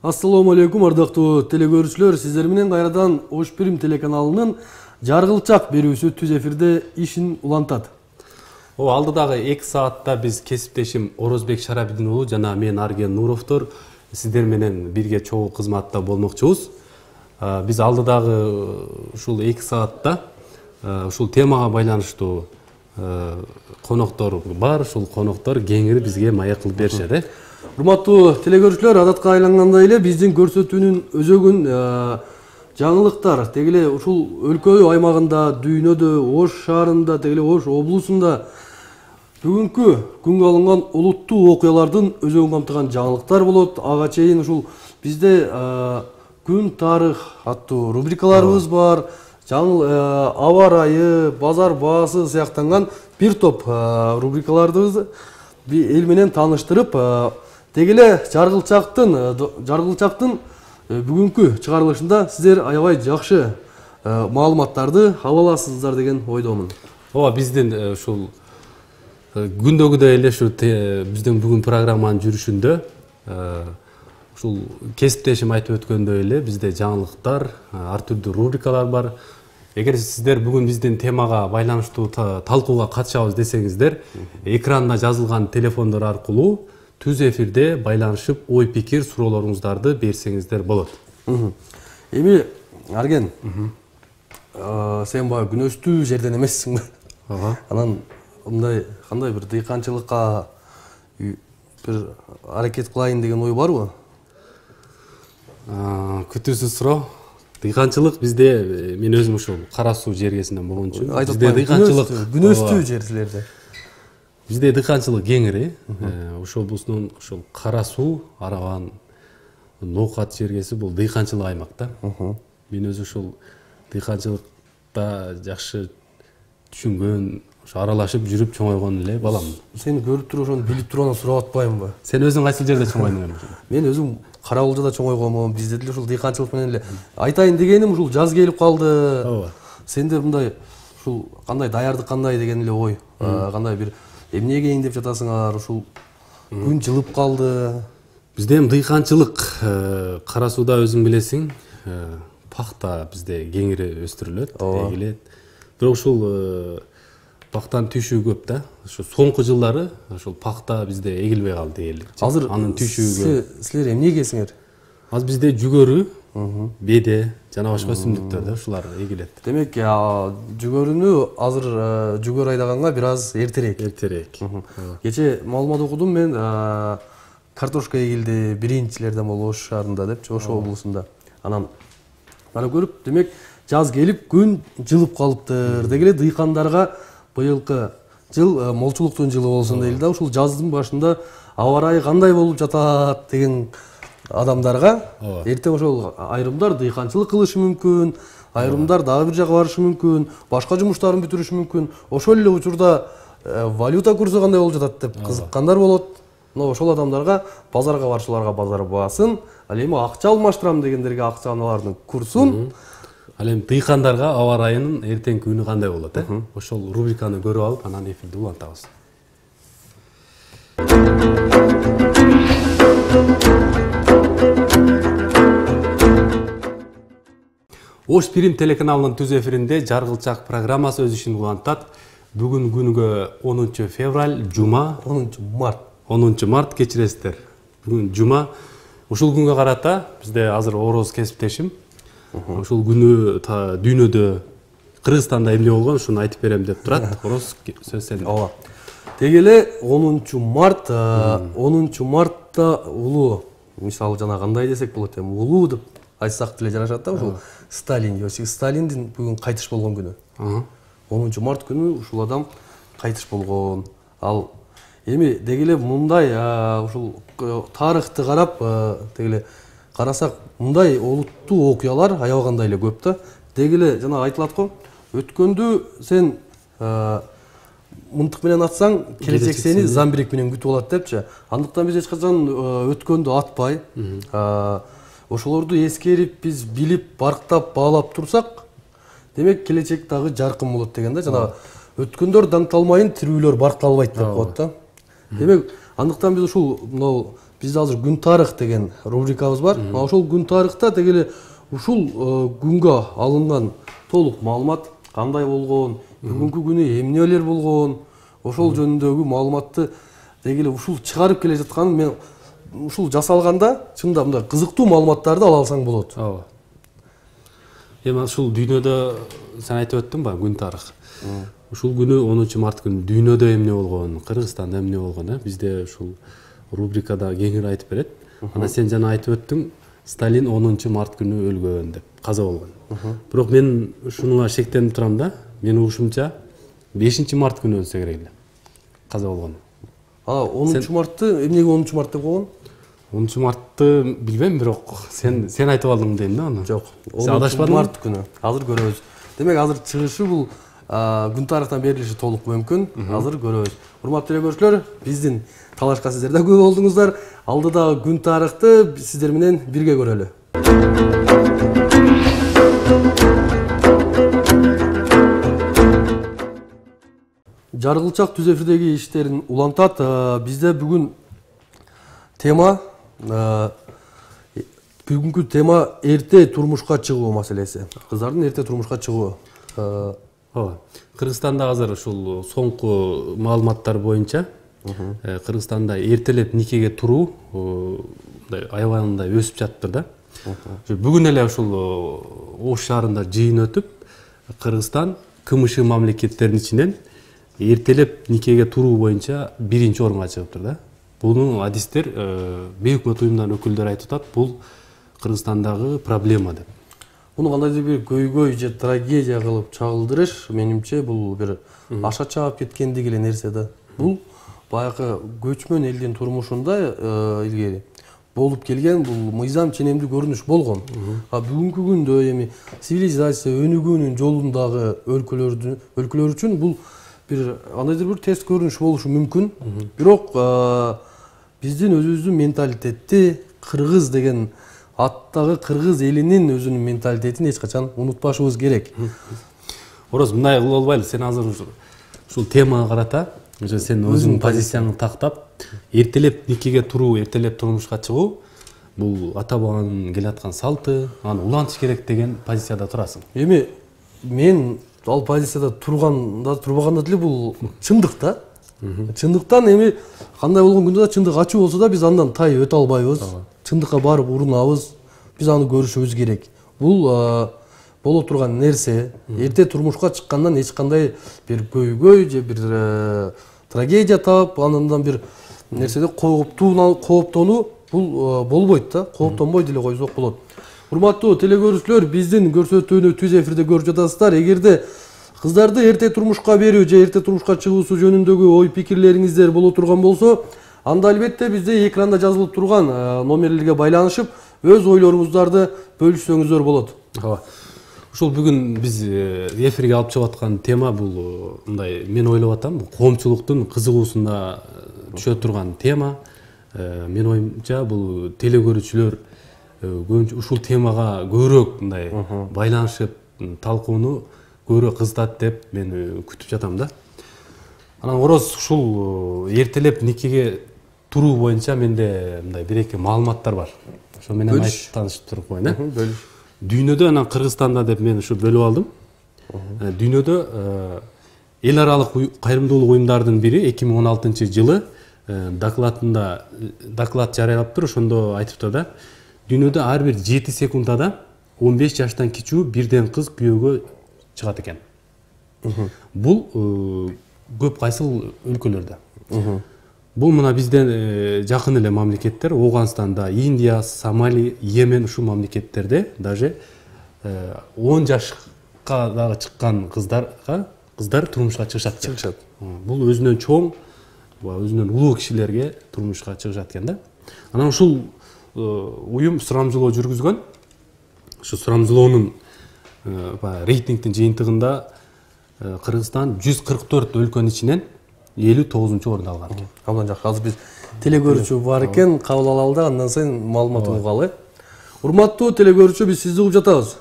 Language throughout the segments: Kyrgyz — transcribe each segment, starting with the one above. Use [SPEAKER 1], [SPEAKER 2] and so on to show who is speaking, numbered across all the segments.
[SPEAKER 1] Ассаламу алейкум, ардактуу телекөрүүчүлөр. Сиздер менен кайрадан Ош Пирим телеканалынын жаргылчак берүүсү түз эфирде ишин улантат.
[SPEAKER 2] Алдыдагы 2 саатта биз кесиптешим Орозбек Шарабидин уулу жана мен Арген Нуровдор сиздер менен бирге чогуу кызматта болмокчубуз. Биз алдыдагы ушул 2 саатта ушул темага байланыштуу коноктор бар. Ушул коноктор кеңири бизге маек кылып беришет.
[SPEAKER 1] Урматтуу телекөрүүчүлөр, адатка айлангандай эле биздин көрсөтүүнүн өзөгүн жаңылыктар тегиле ушул өлкө аймагында, дүйнөдө, Ош шаарында, тегиле Ош облусунда бүгүнкү күнгө алынган улуттуу окуялардын өзөгүн камтыган жаңылыктар болот. Ага чейин ушул бизде күн тарых аттуу рубрикаларыбыз бар. Аба ырайы, базар баасы сыяктанган бир топ рубрикаларды эл менен тааныштырып, тегиле жаргылчактын бүгүнкү чыгарылышында сиздер аябай жакшы маалыматтарды ала аласыздар деген ойдомун.
[SPEAKER 2] Биздин ушул күндөгүдөй эле ушу биздин бүгүн программанын жүрүшүндө ушул кесиптешим айтып өткөндөй эле бизде жаңылыктар, ар түрдүү рубрикалар бар. Эгер сиздер бүгүн биздин темага байланыштуу талкууга катышабыз десеңиздер, экранда жазылган телефондор аркылуу түз эфирде байланышып, ой пикир суроолоруңуздарды берсеңиздер болот.
[SPEAKER 1] Эми Арген, сен баягы күнөстүү жерден эмессиңби? Анан мындай кандай бир дыйканчылыкка бир аракет кылайын деген ой барбы?
[SPEAKER 2] Күтүүсүз суроо. Дыйканчылык бизде, мен өзүм ушул Кара Суу жергесинен болгон үчүн, бизде дыйканчылык
[SPEAKER 1] күнөстүү жер силерде.
[SPEAKER 2] Бизде дыйканчылык кеңири. Ош облусунун ушул Кара Суу, Араган, Ноокат жергеси бул дыйканчылык аймак да. Мен өзү ушул дыйканчылыкта жакшы түшүнгөн, аралашып жүрүп чоңойгон эле баламын.
[SPEAKER 1] Сени көрүп туруп ошону билип туруп анан сурап атпаймынбы?
[SPEAKER 2] Сен өзүң кайсы жерде чоңойдуң?
[SPEAKER 1] Мен өзүм Карабулжада чоңойгонмун. Бизде деле ушул дыйканчылык менен эле айтайын дегеним ушул жаз келип калды. Сенде мындай ушул кандай даярдык кандай деген эле ой. Кандай бир эмне кейин деп жатасыңар, ушул күн жылып калды.
[SPEAKER 2] Бизде эми дыйканчылык Кара Сууда өзүң билесиң, пахта бизде кеңири өстүрүлөт, эгилет. Бирок ушул пахтанын түшүгү көп да. Ошо соңку жылдары ошол пахта бизде эгилбей калды дээрлик.
[SPEAKER 1] Азыр
[SPEAKER 2] анын түшүгү.
[SPEAKER 1] Силер эмне эгесиңер?
[SPEAKER 2] Азыр бизде жүгөрү, беде жана башка өсүмдүктөр да ушулар эгилет.
[SPEAKER 1] Демек, жүгөрүнү азыр жүгөр айдаганга бир аз эртерээк. Кече маалымат окудум мен, картошка эгилди, биринчилерден болуп Ош шаарында депчи, Ош облусунда. Анан барып көрүп, демек, жаз келип күн жылып калыптыр. Дегеле дыйкандарга быйылкы жыл молчулуктун жылы болсун дейли да, ушул жаздын башында аба ырайы кандай болуп жатат деген адамдарга эртең ошол айрымдар дыйканчылык кылышы мүмкүн, айрымдар дагы бир жака барышы мүмкүн, башка жумуштарын бүтүрүшү мүмкүн. Ошол эле учурда валюта курсу кандай болуп жатат деп кызыккандар болот. Мына ошол адамдарга базарга барышуларга базар баасын, ал эми акча алмаштырам дегендерге акчалардын курсун,
[SPEAKER 2] Ал эми дыйкандарга аба ырайынын эртеңки күнү кандай болот, Ошол рубриканы көрүп алып, анан эфирди улантабыз. Ош Пирим телеканалынын түз эфиринде жаргылчак программасы өз ишин улантат. Бүгүн күнгө 10 февраль, жума, 10 март кечиресиздер. Бүгүн жума. Ушул күнгө карата бизде азыр ороз кесиптешим. Ушул күнү дүйнөдө Кыргызстанда эмне болгон, ушуну айтып берем деп турат. Ороз сөз сенде.
[SPEAKER 1] Тегеле 10 март, 10 мартта улуу, мисалы жана кандай десек болот эми, улуу деп айтсак деле жарашат да, ушул Сталин, Йосиф Сталиндин бүгүн кайтыш болгон күнү. 10 март күнү ушул адам кайтыш болгон. Ал эми дегеле мындай ушул тарыхты карап, дегеле карасак, мындай олуттуу окуялар аябагандай эле көп да. Дегеле жана айтылат го, өткөндү сен мынтык менен атсаң, келечек сени замбирек менен күтүп алат депчи. Андыктан биз эч качан өткөндү атпай, ошолорду эскерип, биз билип, барктап, баалап турсак, демек келечек дагы жаркын болот деген да. Жана өткөндөр даңталмайын, тирүүлөр баркталбайт деп коет да. Демек, андыктан биз ушул бизде азыр күн тарых деген рубрикабыз бар. Ошол күн тарыхта дегеле ушул күнгө алынган толук маалымат кандай болгон, бүгүнкү күнү эмнелер болгон, ошол жөнүндөгү маалыматты дегеле ушул чыгарып келе жаткан мен ушул жасалганда чынында мындай кызыктуу маалыматтарды ала алсаң болот.
[SPEAKER 2] Ооба. Эми ушул дүйнөдө сен айтып өттүң ба күн тарых. Ушул күнү 10-март күнү дүйнөдө эмне болгон, Кыргызстанда эмне болгон, бизде ушул рубрикада кеңири айтып берет. Анан сен жана айтып өттүң, Сталин 10-март күнү өлгөн деп, каза болгон. Бирок мен ушунуга шектенип турам да. Менин угушумча 5-март күнү өлсө керек эле. Каза болгон.
[SPEAKER 1] 10-мартты эмнеге 10-март деп койгон?
[SPEAKER 2] 10-мартты билбейм, бирок сен айтып алдың дейм да аны.
[SPEAKER 1] Жок, 10-март күнү. Азыр көрөбүз. Демек азыр чыгышы бул күн тарыхтан берилиши толук мүмкүн. Азыр көрөбүз. Урматтуу телекөрүүчүлөр, биздин талашка сиздер да көп болдуңуздар. Алдыдагы күн тарыхты сиздер менен бирге көрөлү. Жаргылчак түз эфирдеги иштерин улантат. Бизде бүгүн тема бүгүнкү тема эрте турмушка чыгуу маселеси. Кыздардын эрте турмушка чыгуу.
[SPEAKER 2] Ооба. Кыргызстанда азыр ушул соңку маалыматтар боюнча Кыргызстанда эртелеп никеге туруу аябагандай өсүп жатыптыр да. Бүгүн эле ушул Ош шаарында жыйын өтүп, Кыргызстан КМШ мамлекеттеринин ичинен эртелеп никеге туруу боюнча 1-орунга чыгыптыр да. Буну адистер бейөкмөт уюмдан өкүлдөр айтып атат, бул Кыргызстандагы проблема деп.
[SPEAKER 1] Муну кандайдыр бир көйгөй же трагедия кылып чагылдырыш, менимче бул бир аша чаап кеткендик эле нерсе да. Бул баягы көчмөн элдин турмушунда илгери болуп келген бул мыйзам ченемдүү көрүнүш болгон. Бүгүнкү күндө эми цивилизация өнүгүүнүн жолундагы өлкөлөр үчүн бул бир кандайдыр бир терс көрүнүш болушу мүмкүн. Бирок биздин өзүбүздүн менталитетти, кыргыз деген аттагы кыргыз элинин өзүнүн менталитетин эч качан унутпашыбыз керек.
[SPEAKER 2] Ороз, мындай кылып албайлы, сен азыр ушул темага карата сен өзүңдүн позицияңды тактап, эртелеп никеге туруу, эртелеп турмушка чыгуу бул ата бабанын келаткан салты, аны улантыш керек деген позицияда турасың.
[SPEAKER 1] Эми мен ал позицияда турбаганда деле бул чындык да. Чындыктан эми кандай болгон күндө да чындык ачуу болсо да биз андан тай өтө албайбыз. Чындыкка барып урунабыз. Биз аны көрүшүбүз керек. Бул боло турган нерсе. Эрте турмушка чыккандан эч кандай бир көйгөй же бир трагедия таап, андан бир нерседе кооптонуу бул болбойт да. Кооптонбой деле койсок болот. Урматтуу телекөрүүчүлөр, биздин көрсөтүүнү түз эфирде көрүп жатасыздар. Эгерде кыздарды эрте турмушка берүү же эрте турмушка чыгуусу жөнүндөгү ой пикирлериңиздер боло турган болсо, анда албетте бизде экранда жазылып турган номерлерге байланышып өз ойлоруңуздарды бөлүшсөңүздөр болот.
[SPEAKER 2] Ооба. Ушул бүгүн биз эфирге алып чыгып аткан тема бул мындай, мен ойлоп атам, коомчулуктун кызыгуусуна түшө турган тема. Мен оюмча бул телекөрүүчүлөр ушул темага көбүрөөк мындай байланышып, талкууну көбүрөөк кызытат деп мен күтүп жатам да. Анан Ороз, ушул эртелеп никеге туруу боюнча менде мындай бир-эки маалыматтар бар. Ошо менен айтып таанышып туруп коеюн,
[SPEAKER 1] Бөлүш.
[SPEAKER 2] Дүйнөдө, анан Кыргызстанда деп мен ушу бөлүп алдым. Дүйнөдө эл аралык кайрымдуулук уюмдардын бири 2016-жылы доклад жарыялаптыр. Ошондо айтыптыр да, дүйнөдө ар бир 7 секундада 15 жаштан кичүү бирден кыз күйөөгө чыгат экен. Бул көп кайсыл өлкөлөрдө. Бул мына бизден жакын эле мамлекеттер, Ооганстанда, Индия, Сомали, Йемен, ушул мамлекеттерде даже 10 жашка дагы чыккан кыздар турмушка чыгышат. Бул өзүнөн чоң, өзүнөн улуу кишилерге турмушка чыгышат экен да. Анан ушул уюм сурамжылоо жүргүзгөн. Ушу сурамжылоонун рейтингдин жыйынтыгында Кыргызстан 144 өлкөнүн ичинен 59-орунду алган экен.
[SPEAKER 1] Абдан жакшы. Азыр биз телекөрүүчү бар экен, кабыл алалы да, андан соң маалымат угалы. Урматтуу телекөрүүчү, биз сизди угуп жатабыз.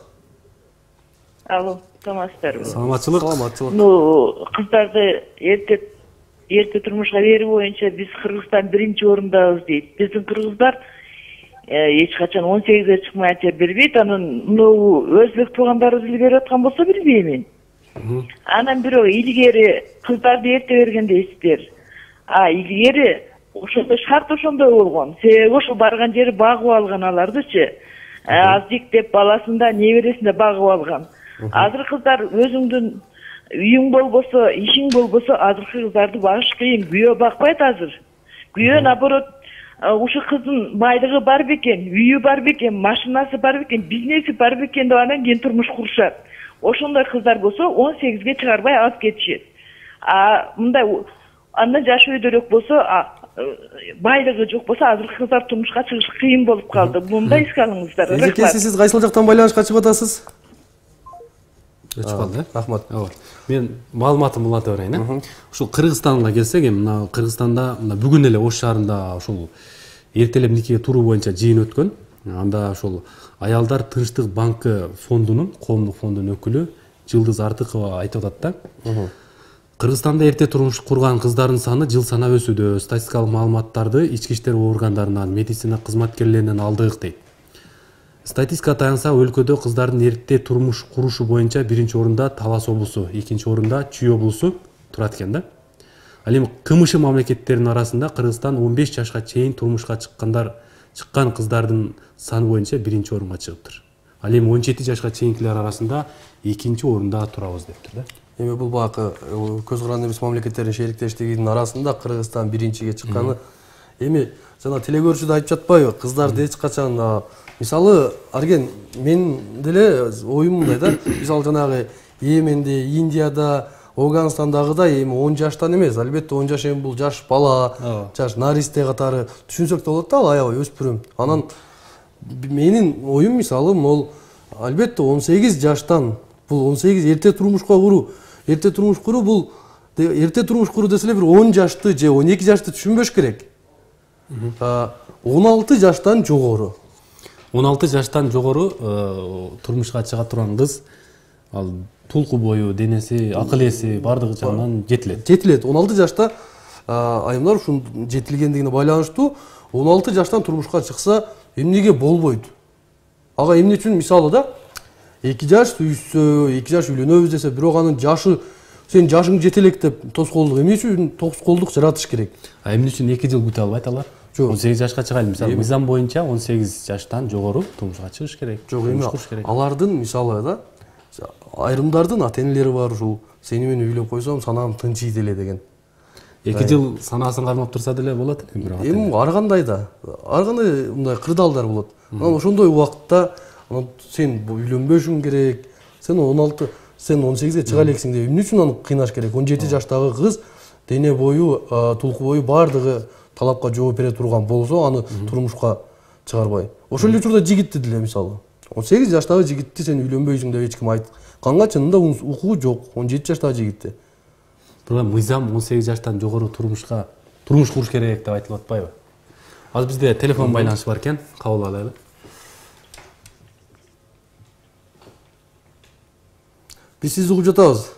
[SPEAKER 3] Алло, саламатсыздарбы?
[SPEAKER 2] Саламатчылык.
[SPEAKER 1] Саламатчылык.
[SPEAKER 3] Кыздарды эрте эрте турмушка берүү боюнча биз Кыргызстан 1-орундабыз дейт. Биздин кыргыздар эч качан 18-ге чыкмайча бербейт. Анан мынау өзбек туугандарыбыз эле берип аткан болсо билбеймин. Анан бирок илгери кыздарды эрте берген дейсиздер. Илгери ошондой шарт ошондой болгон. Себеби ошо барган жери багып алган алардычы. Азик деп баласын да небересин да багып алган. Азыр кыздар өзүңдүн үйүң болбосо, ишиң болбосо, азыркы кыздарды багыш кыйын. Күйөө бакпайт азыр. Күйөө наоборот ушу кыздын байлыгы бар бекен, үйү бар бекен, машинасы бар бекен, бизнеси бар бекен деп анан кийин турмуш курушат. Ошондой кыздар болсо 18-ге чыгарбай алып кетишет. Мындай андан жашы өйдөрөөк болсо, байлыгы жок болсо, азыркы кыздар турмушка чыгыш кыйын болуп калды. Мындай эске алыңыздар.
[SPEAKER 1] Эжеке, сиз кайсыл жактан байланышка чыгып атасыз?
[SPEAKER 2] Өчүп калды.
[SPEAKER 1] Рахмат.
[SPEAKER 2] Мен маалыматымды уланта берейин. Ушул Кыргызстанга келсек, мына Кыргызстанда бүгүн эле Ош шаарында ушул эртелеп никеге туруу боюнча жыйын өткөн. Анда ошол аялдар тынчтык банкы фондунун, коомдук фондунун өкүлү Жылдыз Артыкова айтып атат да. Кыргызстанда эрте турмуш курган кыздардын саны жыл санап өсүүдө. Статистикалык маалыматтарды ички иштер органдарынан, медицина кызматкерлеринен алдык дейт. Статистика таянса, өлкөдө кыздардын эрте турмуш курушу боюнча 1-орунда Талас облусу, 2-орунда Чүй облусу турат экен да. Ал эми КМШ мамлекеттеринин арасында Кыргызстан 15 жашка чейин турмушка чыккан кыздардын саны боюнча 1-орунга чыгыптыр. Ал эми 17 жашка чейинкилер арасында 2-орунда турабыз дептир да.
[SPEAKER 1] Эми бул багы көз каранды эмес мамлекеттердин шериктештигинин арасында Кыргызстан 1-ге чыкканы. Эми жана телекөрүүчү да айтып жатпайбы, кыздарды эч качан мисалы арген мен деле оюм мындай да. Мисалы жанагы Йеменде, Индияда, Афганистандагыдай эми 10 жаштан эмес, албетте 10 жаш эми бул жаш бала, жаш наристе катары түшүнсөк да болот да, аябай өспүрүм. Анан менин оюм мисалы могул албетте 18 жаштан бул 18 эрте турмушка куруу, эрте турмуш куруу бул эрте турмуш куруу десе эле бир 10 жашты же 12 жашты түшүнбөш керек. 16 жаштан жогору.
[SPEAKER 2] 16 жаштан жогору турмушка чыга турган кыз ал тулку бою, денеси, акыл эси бардыгы жагынан жетилет.
[SPEAKER 1] Жетилет. 16 жашта айымдар ушун жетилгендигине байланыштуу 16 жаштан турмушка чыкса эмнеге болбойт? Ага эмне үчүн мисалы да 2 жаш сүйүшсө, 2 жаш үйлөнөбүз десе, бирок анын жашы сен жашың жете элек деп тоскоолдук эмне үчүн тоскоолдук жаратыш керек?
[SPEAKER 2] Эмне үчүн 2 жыл күтө албайт алар? 18 жашка чыгайлы. Мисалы, мыйзам боюнча 18 жаштан жогору турмушка чыгыш керек.
[SPEAKER 1] Жок, эми алардын мисалы да айрымдардын ата-энелери бар ушул. Сени мен үйлөп койсом, санаам тынчыйт эле деген.
[SPEAKER 2] 2 жыл санаасын кармап турса деле болот эле.
[SPEAKER 1] Эми ар кандай да, ар кандай мындай кырдаалдар болот. Анан ошондой убакытта сен үйлөнбөшүң керек. Сен 16, сен 18ге чыга элексиң деп эмне үчүн аны кыйнаш керек? 17 жаштагы кыз дене бою, тулку бою бардыгы талапка жооп бере турган болсо, аны турмушка чыгарбай. Ошол эле учурда жигитти деле мисалы. 18 жаштагы жигитти сен үйлөнбөйсүң деп эч ким айтканга чынында укугу жок. 17 жаштагы жигитти.
[SPEAKER 2] Бирок мыйзам 18 жаштан жогору турмуш куруш керек деп айтылып атпайбы? Азыр бизде телефон байланышы бар экен, кабыл алайлы.
[SPEAKER 1] Биз сизди угуп жатабыз.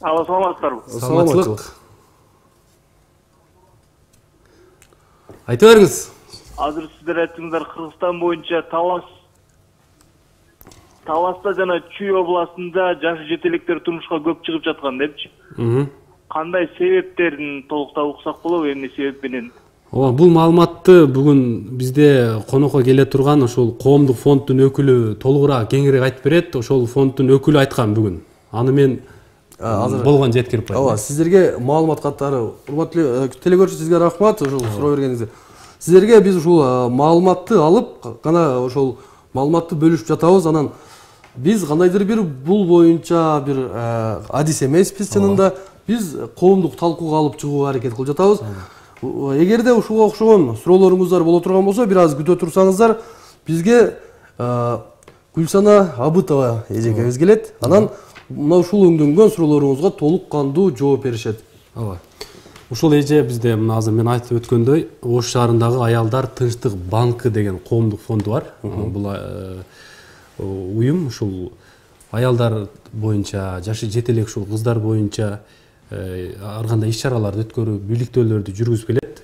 [SPEAKER 4] Алло, саламатсыздарбы?
[SPEAKER 2] Саламатчылык. Айтып бериңиз.
[SPEAKER 4] Азыр сиздер айттыңыздар Кыргызстан боюнча Таласта жана Чүй областында жашы жете электер турмушка көп чыгып жаткан депчи. Кандай себептерин толуктап уксак болобу, эмне себеп менен?
[SPEAKER 2] Бул маалыматты бүгүн бизде конокко келе турган ошол коомдук фонддун өкүлү толугураак кеңирээк айтып берет. Ошол фонддун өкүлү айткан бүгүн. Аны мен болгон жеткирип коем.
[SPEAKER 1] Ооба, сиздерге маалымат каттары, урматтуу телекөрүүчү, сизге рахмат ошол суроо бергениңизге. Сиздерге биз ушул маалыматты алып, гана ошол маалыматты бөлүшүп жатабыз. Анан биз кандайдыр бир бул боюнча бир адис эмеспиз чынында. Биз коомдук талкууга алып чыгууга аракет кылып жатабыз. Эгерде ушуга окшогон суроолоруңуздар боло турган болсо, бир аз күтө турсаңыздар, бизге Гүлсана Абытова эжекебиз келет. Анан мына ушул өңдөнгөн суроолоруңузга толук кандуу жооп беришет.
[SPEAKER 2] Ооба. Ушул эже бизде мына азыр мен айтып өткөндөй, Ош шаарындагы аялдар тынчтык банкы деген коомдук фонду бар. Бул уюм ушул аялдар боюнча, жашы жете элек ушул кыздар боюнча ар кандай иш-чараларды өткөрүп, бийликтөөлөрдү жүргүзүп келет.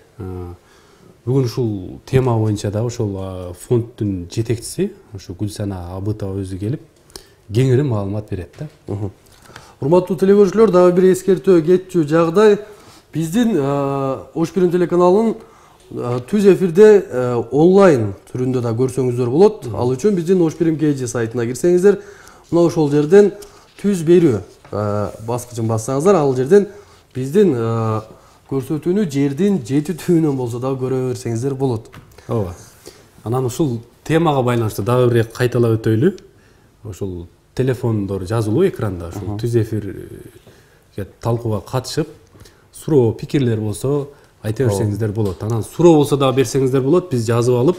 [SPEAKER 2] Бүгүн ушул тема боюнча да ошол фонддун жетекчиси, ушу Гүлсана Абытова өзү келип, кеңири маалымат берет да.
[SPEAKER 1] Урматтуу телегөрүүчүлөр, дагы бир эскертүү кетчү жагдай. Биздин Ош Бирим телеканалынын түз эфирде онлайн түрүндө да көрсөңүздөр болот. Ал үчүн биздин Ош Бирим KG сайтына кирсеңиздер, мына ошол жерден түз берүү баскычын бассаңыздар, ал жерден биздин көрсөтүүнү жердин жети түбүнөн болсо дагы көрө берсеңиздер болот.
[SPEAKER 2] Ооба. Анан ушул темага байланыштуу дагы бир кайталап өтөйлү. Ошол телефондор жазылуу экранда, ушул түз эфирге талкууга катышып, суроо, пикирлер болсо айта берсеңиздер болот. Анан суроо болсо да берсеңиздер болот, биз жазып алып,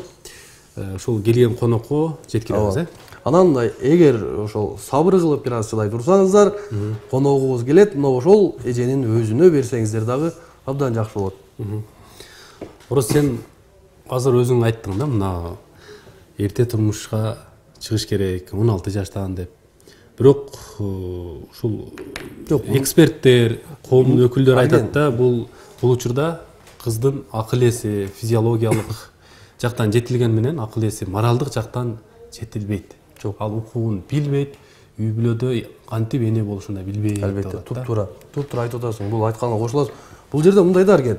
[SPEAKER 2] ошол келген конокко жеткиребиз.
[SPEAKER 1] Анан эгер ошол сабыр кылып бир аз чыдай турсаңыздар, коногубуз келет, мына ошол эженин өзүнө берсеңиздер дагы абдан жакшы болот.
[SPEAKER 2] Орос, сен азыр өзүң айттың да, мына эрте турмушка чыгыш керек, 16 жаштан деп. Бирок ушул эксперттер, коомдун өкүлдөрү айтат да, бул учурда кыздын акыл эси физиологиялык жактан жетилген менен акыл эси моралдык жактан жетилбейт. Ал укугун билбейт, үй бүлөдө кантип эне болушун да билбейт.
[SPEAKER 1] Албетте, туп-туура айтып атасың. Бул айтканга кошулат. Бул жерде мындайдар экен.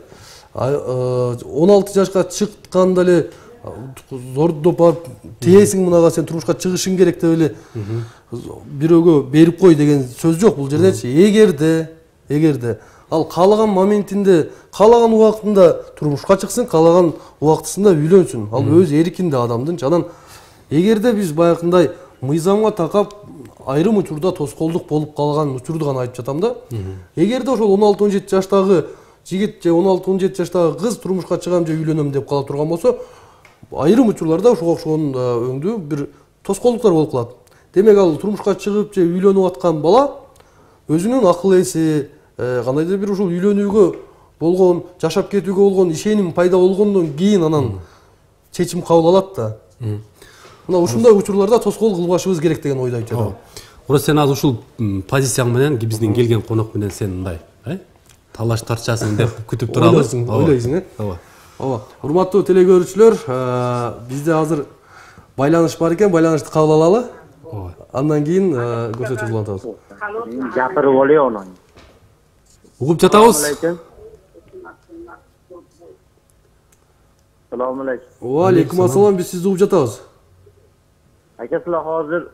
[SPEAKER 1] 16 жашка чыкканда эле зордоп барып тиесиң, мынага сен турмушка чыгышың керек деп эле бирөөгө берип кой деген сөз жок бул жердечи. Эгерде ал каалаган моментинде, каалаган убактында турмушка чыксын, каалаган убактысында үйлөнсүн. Ал өз эркинде адамдын. Анан эгерде биз баягындай мыйзамга такап айрым учурда тоскоолдук болуп калган учурду гана айтып жатам да. Эгерде ошол 16-17 жаштагы жигит же 16-17 жаштагы кыз турмушка чыгам же үйлөнөм деп кала турган болсо, айрым учурларда ошого окшогон өңдүү бир тоскоолдуктар болуп калат. Демек ал турмушка чыгып же үйлөнүп аткан бала өзүнүн акыл эси, кандайдыр бир ушул үйлөнүүгө болгон, жашап кетүүгө болгон ишеним пайда болгондон кийин анан чечим кабыл алат да. Мына ушундай учурларда тоскоол кылбашыбыз керек деген ойду айтып жатам.
[SPEAKER 2] Орос, сен азыр ушул позицияң менен биздин келген конок менен сен мындай, талаш тарчасың деп күтүп турабы?
[SPEAKER 1] Ойлойсуң, Ооба. Урматтуу телегөрүүчүлөр, бизде азыр байланыш бар экен, байланышты кабыл алалы. Андан кийин көрсөтүү улантабыз.
[SPEAKER 5] Жапырып алıyor onu.
[SPEAKER 2] Угуп жатабыз.
[SPEAKER 5] Assalomu alaykum.
[SPEAKER 1] Ва алейкум ассалам, биз сизди угуп жатабыз.
[SPEAKER 5] Aka, sizlar hozir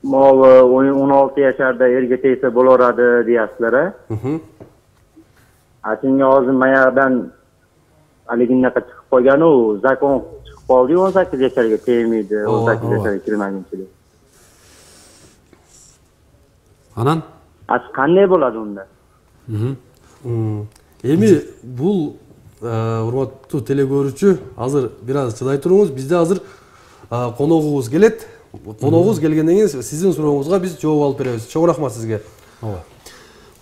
[SPEAKER 5] movi 16 yaşarda erga tegsa bo'laveradi deyapsizlar. Shunga hozir mayaqdan haliginnaqa chiqib qolgan, u zakon chiqib qoldi, 18 yaşarga tegmaydi, 18 yaşarga kirmaguncha.
[SPEAKER 2] Анан?
[SPEAKER 5] Qanday bo'ladi unda?
[SPEAKER 1] Эми бул урматтуу телегөрүүчү, азыр бир аз чыдай туруңуз. Бизде азыр коногубуз келет. Коногубуз келгенден кийин сиздин сурооңузга биз жооп алып беребиз. Чоң рахмат сизге.
[SPEAKER 2] Ооба.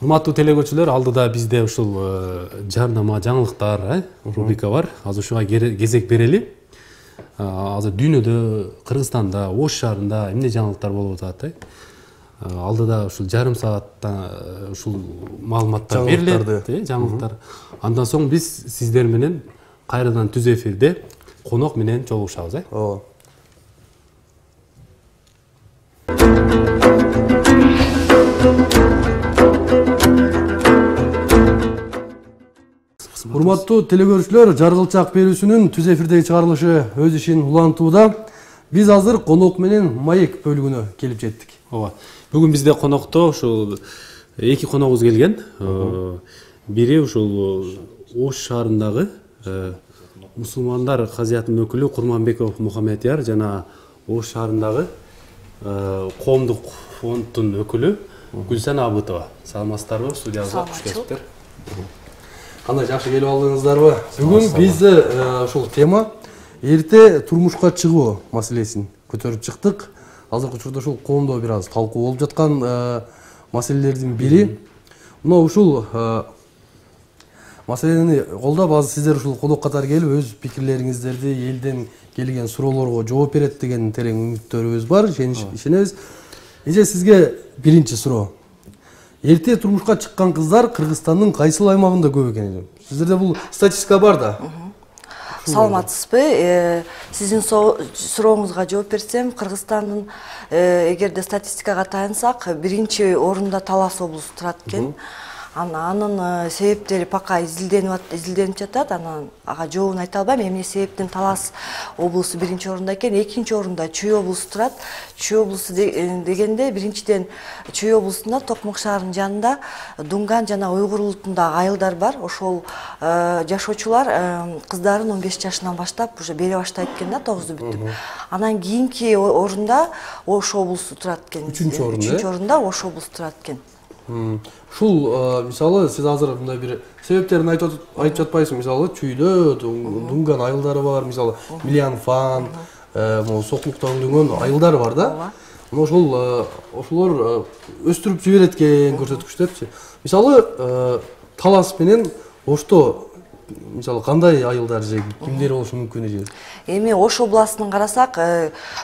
[SPEAKER 2] Урматтуу телегөрүүчүлөр, алдыда бизде ушул жарнама, жаңылыктар, рубрика бар. Азыр ушуга кезек берели. Азыр дүйнөдө, Кыргызстанда, Ош шаарында эмне жаңылыктар болуп атат? Алдыда ушул жарым саатта ушул маалыматтар берилет, жаңылыктар. Андан соң биз сиздер менен кайрадан түз эфирде конок менен жолугушабыз.
[SPEAKER 1] Ооба. Урматтуу телегөрүүчүлөр, жаргылчак берүүсүнүн түз эфирдеги чыгарылышы өз ишин улантууда. Биз азыр конок менен маек бөлүгүнө келип жеттик.
[SPEAKER 2] Ооба. Бүгүн бизде конокто ушул эки коногубуз келген. Бири ушул Ош шаарындагы мусулмандар казиятынын өкүлү Курманбеков Мухаммедияр жана Ош шаарындагы коомдук фонддун өкүлү Гүлсана Абытова. Саламатсыздарбы? Студиябызга куш келиптер.
[SPEAKER 1] Кандай жакшы келип алдыңыздарбы? Бүгүн бизде ушул тема эрте турмушка чыгуу маселесин көтөрүп чыктык. Азыркы учурда ушул коомдо бир аз талкуу болуп жаткан маселелердин бири. Мына ушул маселени колдоп, азыр сиздер ушул конок катары келип өз пикирлериңиздерди, элден келген суроолорго жооп берет деген терең үмүттөрүбүз бар, ишенебиз. Эже сизге биринчи суроо. Эрте турмушка чыккан кыздар Кыргызстандын кайсыл аймагында көп экен? Сиздерде бул статистика бар да.
[SPEAKER 6] Саламатсызбы? Сиздин сурооңузга жооп берсем, Кыргызстандын эгерде статистикага таянсак, биринчи орунда Талас облусу турат экен. Анын себептери пока изилденип жатат. Анан ага жообун айта албайм. Эмне себептен Талас облусу биринчи орунда экен, экинчи орунда Чүй облусу турат. Чүй облусу дегенде биринчиден Чүй облусунда Токмок шаарынын жанында Дунган жана Уйгур улутундагы айылдар бар. Ошол жашоочулар кыздарын 15 жашынан баштап уже бере баштайт экен да, 9 бүтүп. Анан кийинки орунда Ош облусу турат экен. Үчүнчү орунда Ош облусу турат экен.
[SPEAKER 1] Ушул мисалы сиз азыр мындай бир себептерин айтып жатпайсыз. Мисалы Чүйдө Дунган айылдары бар, мисалы Милианфан, могу Сокмукта өңдөгөн айылдары бар да. Ошолор өстүрүп жиберет экен көрсөткүч депчи. Мисалы Талас менен Ошто мисалы кандай айылдар же кимдер болушу мүмкүн эже?
[SPEAKER 6] Эми Ош областын карасак,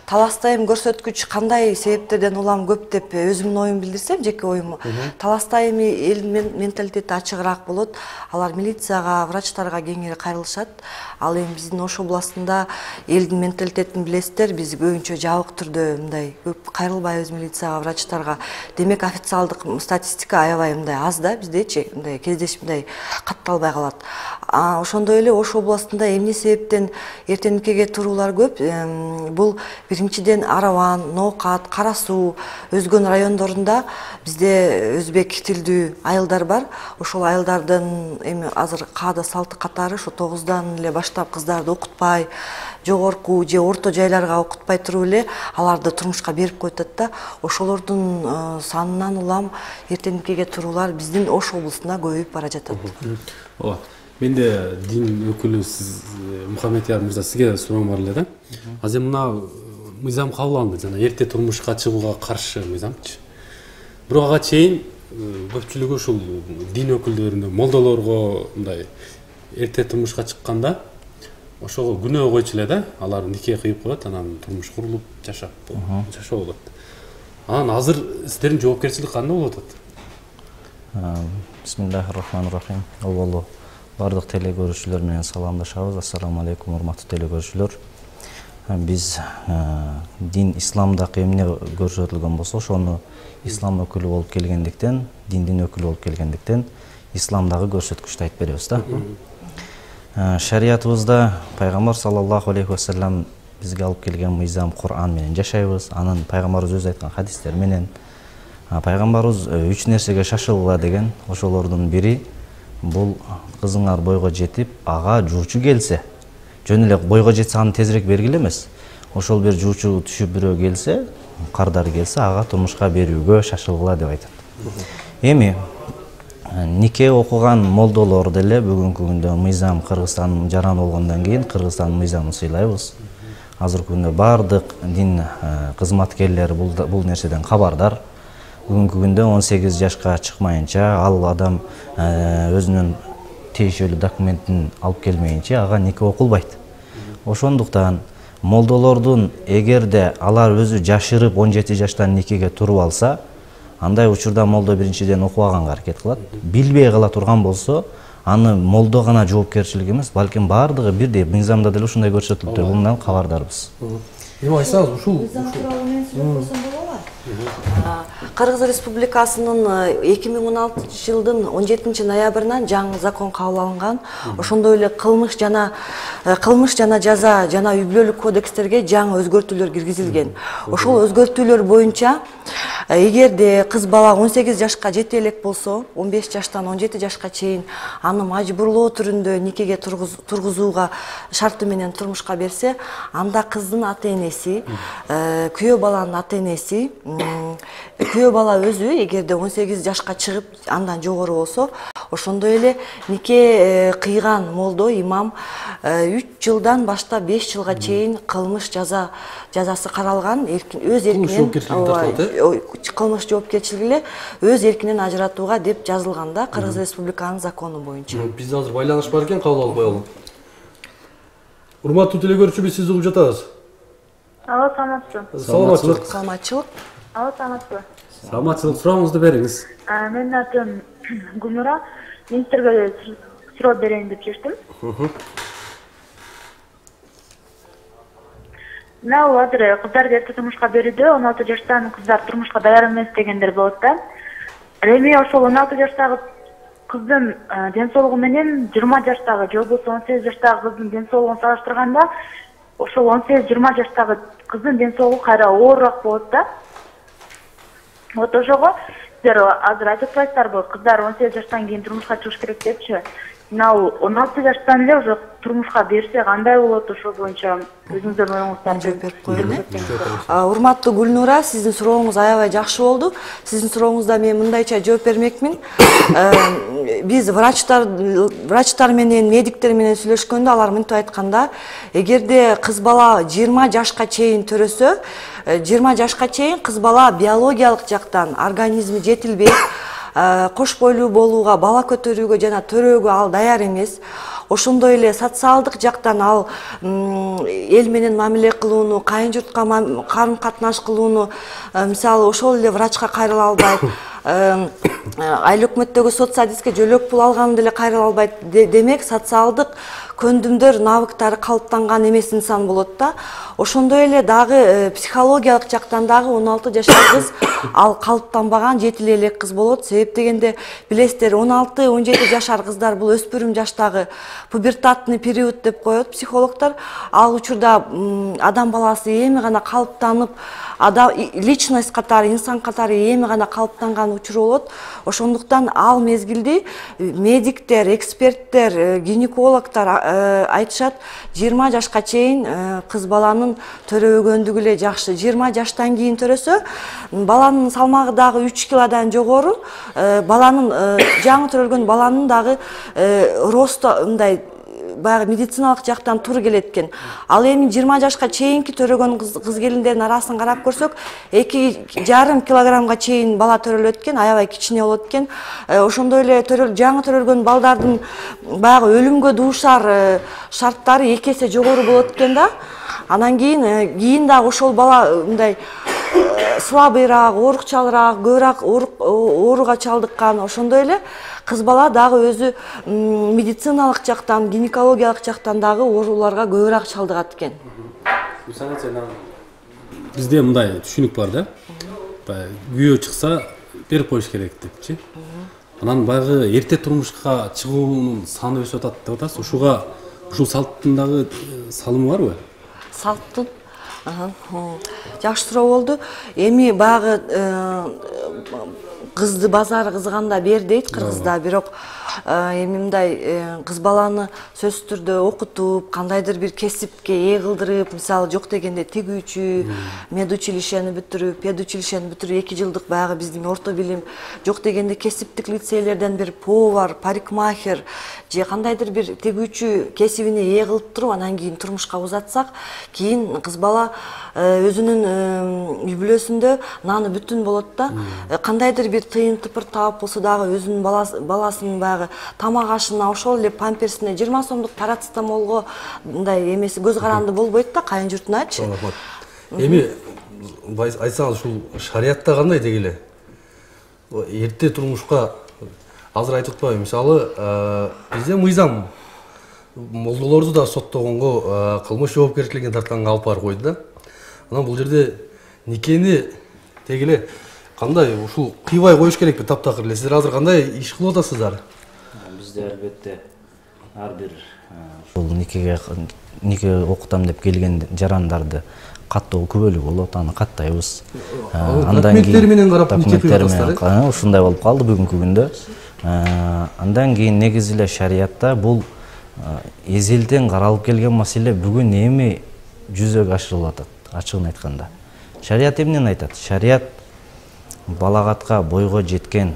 [SPEAKER 6] Таласта эми көрсөткүч кандай себептерден улам көп деп өзүмдүн оюмду билдирсем, жеке оюм. Таласта эми элдин менталитети ачыгыраак болот. Алар милицияга, врачтарга кеңири кайрылышат. Ал эми биздин Ош областында элдин менталитетин билесиздер, биз көбүнчө жабык түрдө мындай көп кайрылбайбыз милицияга, врачтарга. Демек официалдык статистика аябай мындай аз да, биздечи мындай кездешип мындай катталбай калат. Ошондой эле Ош областында эмне себептен эртеңкиге туруулар көп? Бул биринчиден Араван, Ноокат, Кара Суу, өзгөн райондорунда бизде өзбек тилдүү айылдар бар. Ошол айылдардын эми азыр каада салты катары ошо 9дан эле баштап кыздарды окутпай, жогорку же орто жайларга окутпай туруп эле аларды турмушка берип коюшат да. Ошолордун санынан улам эртеңкиге туруулар биздин Ош облусунда көбөйүп бара жатат.
[SPEAKER 2] Ооба. Менде дин өкүлү сиз Мухаммедияр мырза, сизге суроом бар эле да. Азыр мына мыйзам кабыл алынды, жана эрте турмушка чыгууга каршы мыйзамчы. Бирок ага чейин көпчүлүгү ушул дин өкүлдөрүнө, молдолорго мындай эрте турмушка чыкканда ошого күнөө койчу эле да. Алар нике кыйып коет, анан турмуш курулуп жашоо болот. Анан азыр сиздердин жоопкерчилик кандай болуп атат?
[SPEAKER 7] Бисмиллахир-рахманир-рахим. Аллаху бардык теле көрүүчүлөр менен саламдашабыз. Ассаламу алейкум, урматтуу теле көрүүчүлөр. Биз дин исламдагы эмне көрсөтүлгөн болсо, ошону ислам өкүлү болуп келгендиктен, диндин өкүлү болуп келгендиктен исламдагы көрсөткүчтү айтып беребиз да. Шариятыбызда пайгамбар саллаллаху алейхи ва саллям бизге алып келген мыйзам Кур'ан менен жашайбыз. Анан пайгамбарыбыз өзү айткан хадистер менен пайгамбарыбыз 3 нерсеге шашылгыла деген. Ошолордун бири бул кызыңар бойго жетип, ага жуучу келсе, жөн эле бойго жетсе аны тезирээк бергиле эмес. Ошол бир жуучу түшүп бирөө келсе, кардар келсе, ага турмушка берүүгө шашылгыла деп айтат. Эми нике окуган молдолор деле бүгүнкү күндө мыйзам Кыргызстан жаран болгондон кийин Кыргызстандын мыйзамын сыйлайбыз. Азыркы күндө бардык дин кызматкерлери бул нерседен кабардар. Бүгүнкү күндө 18 жашка чыкмайынча, ал адам өзүнүн тийиштүү документин алып келмейинче ага нике окулбайт. Ошондуктан молдолордун эгерде алар өзү жашырып 17 жаштан никеге туруп алса, андай учурда молдо биринчиден окубаганга аракет кылат. Билбей кала турган болсо, аны молдо гана жоопкерчилик эмес, балким бардыгы бирдей. Мыйзамда деле ушундай көрсөтүлүптүр. Бундан кабардарбыз.
[SPEAKER 1] Эми айтсаңыз, ушул
[SPEAKER 6] Кыргыз Республикасынын 2016 жылдын 17 ноябрынан жаңы закон кабыл алынган. Ошондой эле кылмыш жана жаза жана үй бүлөлүк кодекстерге жаңы өзгөртүүлөр киргизилген. Ошол өзгөртүүлөр боюнча эгерде кыз бала 18 жашка жете элек болсо, 15 жаштан 17 жашка чейин аны мажбурлоо түрүндө никеге тургузууга шарты менен турмушка берсе, анда кыздын ата-энеси, күйөө баланын ата-энеси, күйөө бала өзү эгерде 18 жашка чыгып андан жогору болсо, ошондой эле нике кыйган молдо, имам 3 жылдан баштап 5 жылга чейин кылмыш жазасы каралган, өз эркинен кылмыш жоопкерчилиги эле өз эркинен ажыратууга деп жазылганда Кыргыз Республиканын закону боюнча.
[SPEAKER 1] Бизде азыр байланыш бар экен, кабыл алып коелу. Урматтуу теле көрүүчү, биз сизди угуп жатабыз.
[SPEAKER 8] Алло, саламатсызбы.
[SPEAKER 1] Саламатчылык.
[SPEAKER 6] Саламатчылык.
[SPEAKER 8] Алло, саламатсызбы?
[SPEAKER 2] Саламатчылык, сурооңузду бериңиз.
[SPEAKER 8] Менин атым Гүлнура. Мен силерге суроо берейин деп чечтим. Мына азыр кыздарды эрте турмушка берүүдө 16 жаштагы кыздар турмушка даяр эмес дегендер болот да. Эми ошол 16 жаштагы кыздын ден соолугу менен 20 жаштагы же болбосо 18 жаштагы кыздын ден соолугун салыштырганда ошол 18-20 жаштагы кыздын ден соолугу кайра оорураак болот да. Вот ошого силер азыр айтып атпайсыздарбы, кыздар 18 жаштан кийин турмушка чыгыш керек депчи. Мына 16 жаштан эле уже турмушка берсе кандай болот, ошол боюнча өзүңүздөрдүн оюңуздарды
[SPEAKER 6] жооп берип коеюн. Урматтуу Гүлнура, сиздин сурооңуз аябай жакшы болду. Сиздин сурооңузда мен мындайча жооп бермекмин. Биз врачтар менен, медиктер менен сүйлөшкөндө алар мынтип айтканда, эгерде кыз бала 20 жашка чейин төрөсө, 20 жашка чейин кыз бала биологиялык жактан организми жетилбей, кош бойлуу болууга, бала көтөрүүгө жана төрөөгө ал даяр эмес. Ошондой эле социалдык жактан ал эл менен мамиле кылууну, кайын журтка карым катнаш кылууну, мисалы ошол эле врачка кайрыла албайт. Айыл өкмөттөгү соцсадистке жөлөк пул алганды деле кайрыла албайт. Демек, социалдык көндүмдөр, навыктары калыптанган эмес инсан болот да. Ошондой эле дагы психологиялык жактан дагы 16 жаштагы кыз ал калыптанбаган жетил элек кыз болот. Себеп дегенде билесиздер, 16-17 жашар кыздар бул өспүрүм жаштагы пубертатный период деп коет психологдор. Ал учурда адам баласы эми гана калыптанып, личность катары, инсан катары эми гана калыптанган учур болот. Ошондуктан ал мезгилди медиктер, эксперттер, гинекологдор айтышат, 20 жашка чейин кыз баланын төрөбөгөндүгү эле жакшы. 20 жаштан кийин төрөсө, баланын салмагы дагы 3 килодан жогору, баланын жаңы төрөлгөн баланын дагы росту мындай баягы медициналык жактан туура келет экен. Ал эми 20 жашка чейинки төрөгөн кыз келиндердин арасын карап көрсөк, 2,5 килограммга чейин бала төрөлөт экен, аябай кичине болот экен. Ошондой эле жаңы төрөлгөн балдардын баягы өлүмгө дуушар шарттары 2 эсе жогору болот экен да. Анан кийин дагы ошол бала мындай слабыйраак, оорукчалыраак, көбүрөөк ооруга чалдыккан. Ошондой эле кыз бала дагы өзү медициналык жактан, гинекологиялык жактан дагы ооруларга көбүрөөк чалдыгат экен.
[SPEAKER 2] Бизде мындай түшүнүк бар да. Күйөө чыкса берип коюш керек депчи. Анан баягы эрте турмушка чыгуунун саны өсүп атат деп атасыз. Ушул салттын дагы салымы барбы?
[SPEAKER 6] Салттын жакшы суроо болду. Эми баягы кызды базары кызганда бер дейт кыргызда, бирок эми мындай кыз баланы сөзсүз түрдө окутуп, кандайдыр бир кесипке ээ кылдырып, мисалы жок дегенде тигүүчү, медучилищени бүтүрүп, педучилищени бүтүрүп 2 жылдык баягы биздин орто билим, жок дегенде кесиптик лицейлерден бир повар, парикмахер же кандайдыр бир тигүүчү кесибине ээ кылып туруп, анан кийин турмушка узатсак, кийин кыз бала өзүнүн үй бүлөсүндө наны бүтүн болот да. Кандайдыр бир тыйын тыпыр таап болсо дагы өзүнүн баласынын баягы тамак ашына, ошол эле памперсине 20 сомдук парацетамолго мындай эмеси көз каранды болбойт да, кайын журтуначы.
[SPEAKER 1] Эми айтсаңыз, ушул шариятта кандай дегиле? Эрте турмушка азыр айтып атпайбы? Мисалы, бизде мыйзам молдолорду да соттогонго кылмыш жоопкерчилигине тартканга алып барып койду да. Анан бул жерде никени дегиле кандай ушул кыйбай коюш керекпи таптакыр эле? Сиздер азыр кандай иш кылып атасыздар?
[SPEAKER 7] Бизде албетте ар бир ушул нике окутам деп келген жарандарды каттоо күбөлүк болот, аны каттайбыз. Андан кийин менен карап ушундай болуп калды бүгүнкү күндө. Андан кийин негизи эле шариятта бул эзелден каралып келген маселе бүгүн эми жүзөгө ашырылып атат, ачыгын айтканда. Шарият эмнени айтат? Шарият балагатка бойго жеткен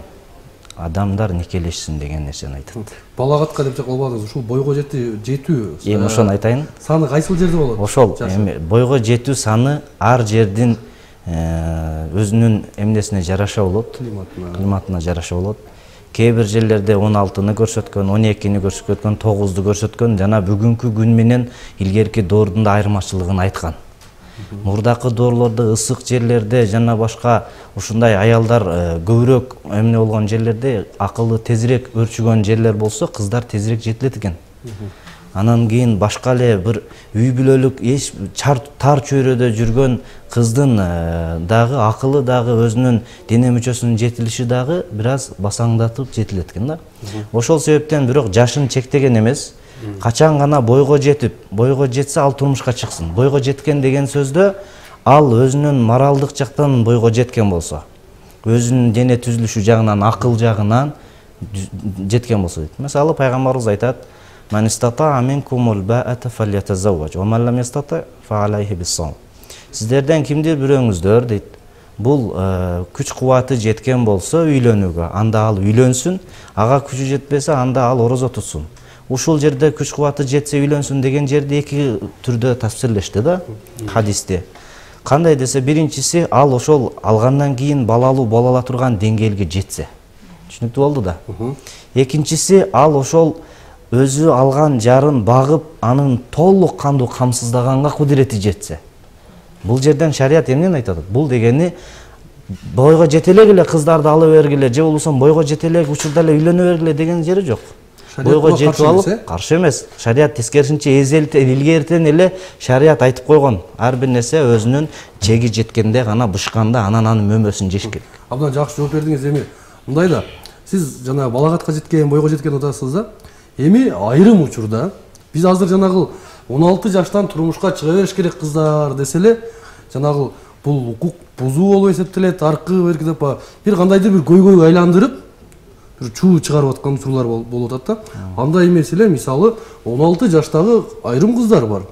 [SPEAKER 7] адамдар никелешсин деген нерсени айтат.
[SPEAKER 1] Балагатка деп калбадыңыз, ушул бойго жетүү.
[SPEAKER 7] Эми ошону айтайын.
[SPEAKER 1] Саны кайсыл жерде болот?
[SPEAKER 7] Ошол эми бойго жетүү саны ар жердин өзүнүн эмнесине жараша болот, климатына жараша болот. Кээ бир жерлерде 16-ны көрсөткөн, 12-ни көрсөткөн, 9-ду көрсөткөн жана бүгүнкү күн менен илгерки доордун да айырмачылыгын айткан. Мурдакы доорлордо ысык жерлерде жана башка ушундай аялдар көбүрөөк эмне болгон жерлерде акылы тезирээк өрчүгөн жерлер болсо кыздар тезирээк жетилет экен. Анан кийин башка эле бир үй бүлөлүк эч тар чөйрөдө жүргөн кыздын дагы акылы дагы өзүнүн дене мүчөсүнүн жетилиши дагы бир аз басаңдатып жетилет экен да. Ошол себептен бирок жашын чектеген эмес. Качан гана бойго жетсе ал турмушка чыксын. Бойго жеткен деген сөздө ал өзүнүн моралдык жактан бойго жеткен болсо, өзүнүн дене түзүлүшү жагынан, акыл жагынан жеткен болсо дейт. Мисалы пайгамбарыбыз айтат: "Ман истата'a минкумул ба'ата фальятазавваж, ва ман лам истата' фа алейхи бис-савм." Сиздерден кимдир бирөөңүздөр дейт, бул күч кубаты жеткен болсо үйлөнүүгө, анда ал үйлөнсүн, ага күчү жетпесе анда ал орозо тутсун. Ушул жерде күч кубаты жетсе үйлөнсүн деген жерде эки түрдө тафсирлешти да хадисте. Кандай десе, биринчиси ал ошол алгандан кийин балалуу боло ала турган деңгээлге жетсе. Түшүнүктүү болду да. Экинчиси ал ошол өзү алган жарын багып, анын толук кандуу камсыздаганга кудурети жетсе. Бул жерден шарият эмнени айтат? Бул дегени бойго жете эле кыздарды ала бергиле, же болбосо бойго жете эле учурда эле үйлөнө бергиле деген жери жок. Бойго жетип алып, каршы эмес. Шарият тескерисинче илгертен эле шарият айтып койгон. Ар бир нерсе өзүнүн чеги жеткенде гана бышканда анан анын мөмөсүн жеш керек.
[SPEAKER 1] Абдан жакшы жооп бердиңиз. Эми мындай да, сиз жана балагатка жеткен, бойго жеткен атасыз да. Эми айрым учурда биз азыр жанагы 16 жаштан турмушка чыга бериш керек кыздар деселе, жанагы бул укук бузуу болуп эсептелет, аркы берки деп бир кандайдыр бир көйгөйгө айландырып бир чуу чыгарып аткан учурлар болуп атат да. Андай эмес эле, мисалы 16 жаштагы айрым кыздар бар,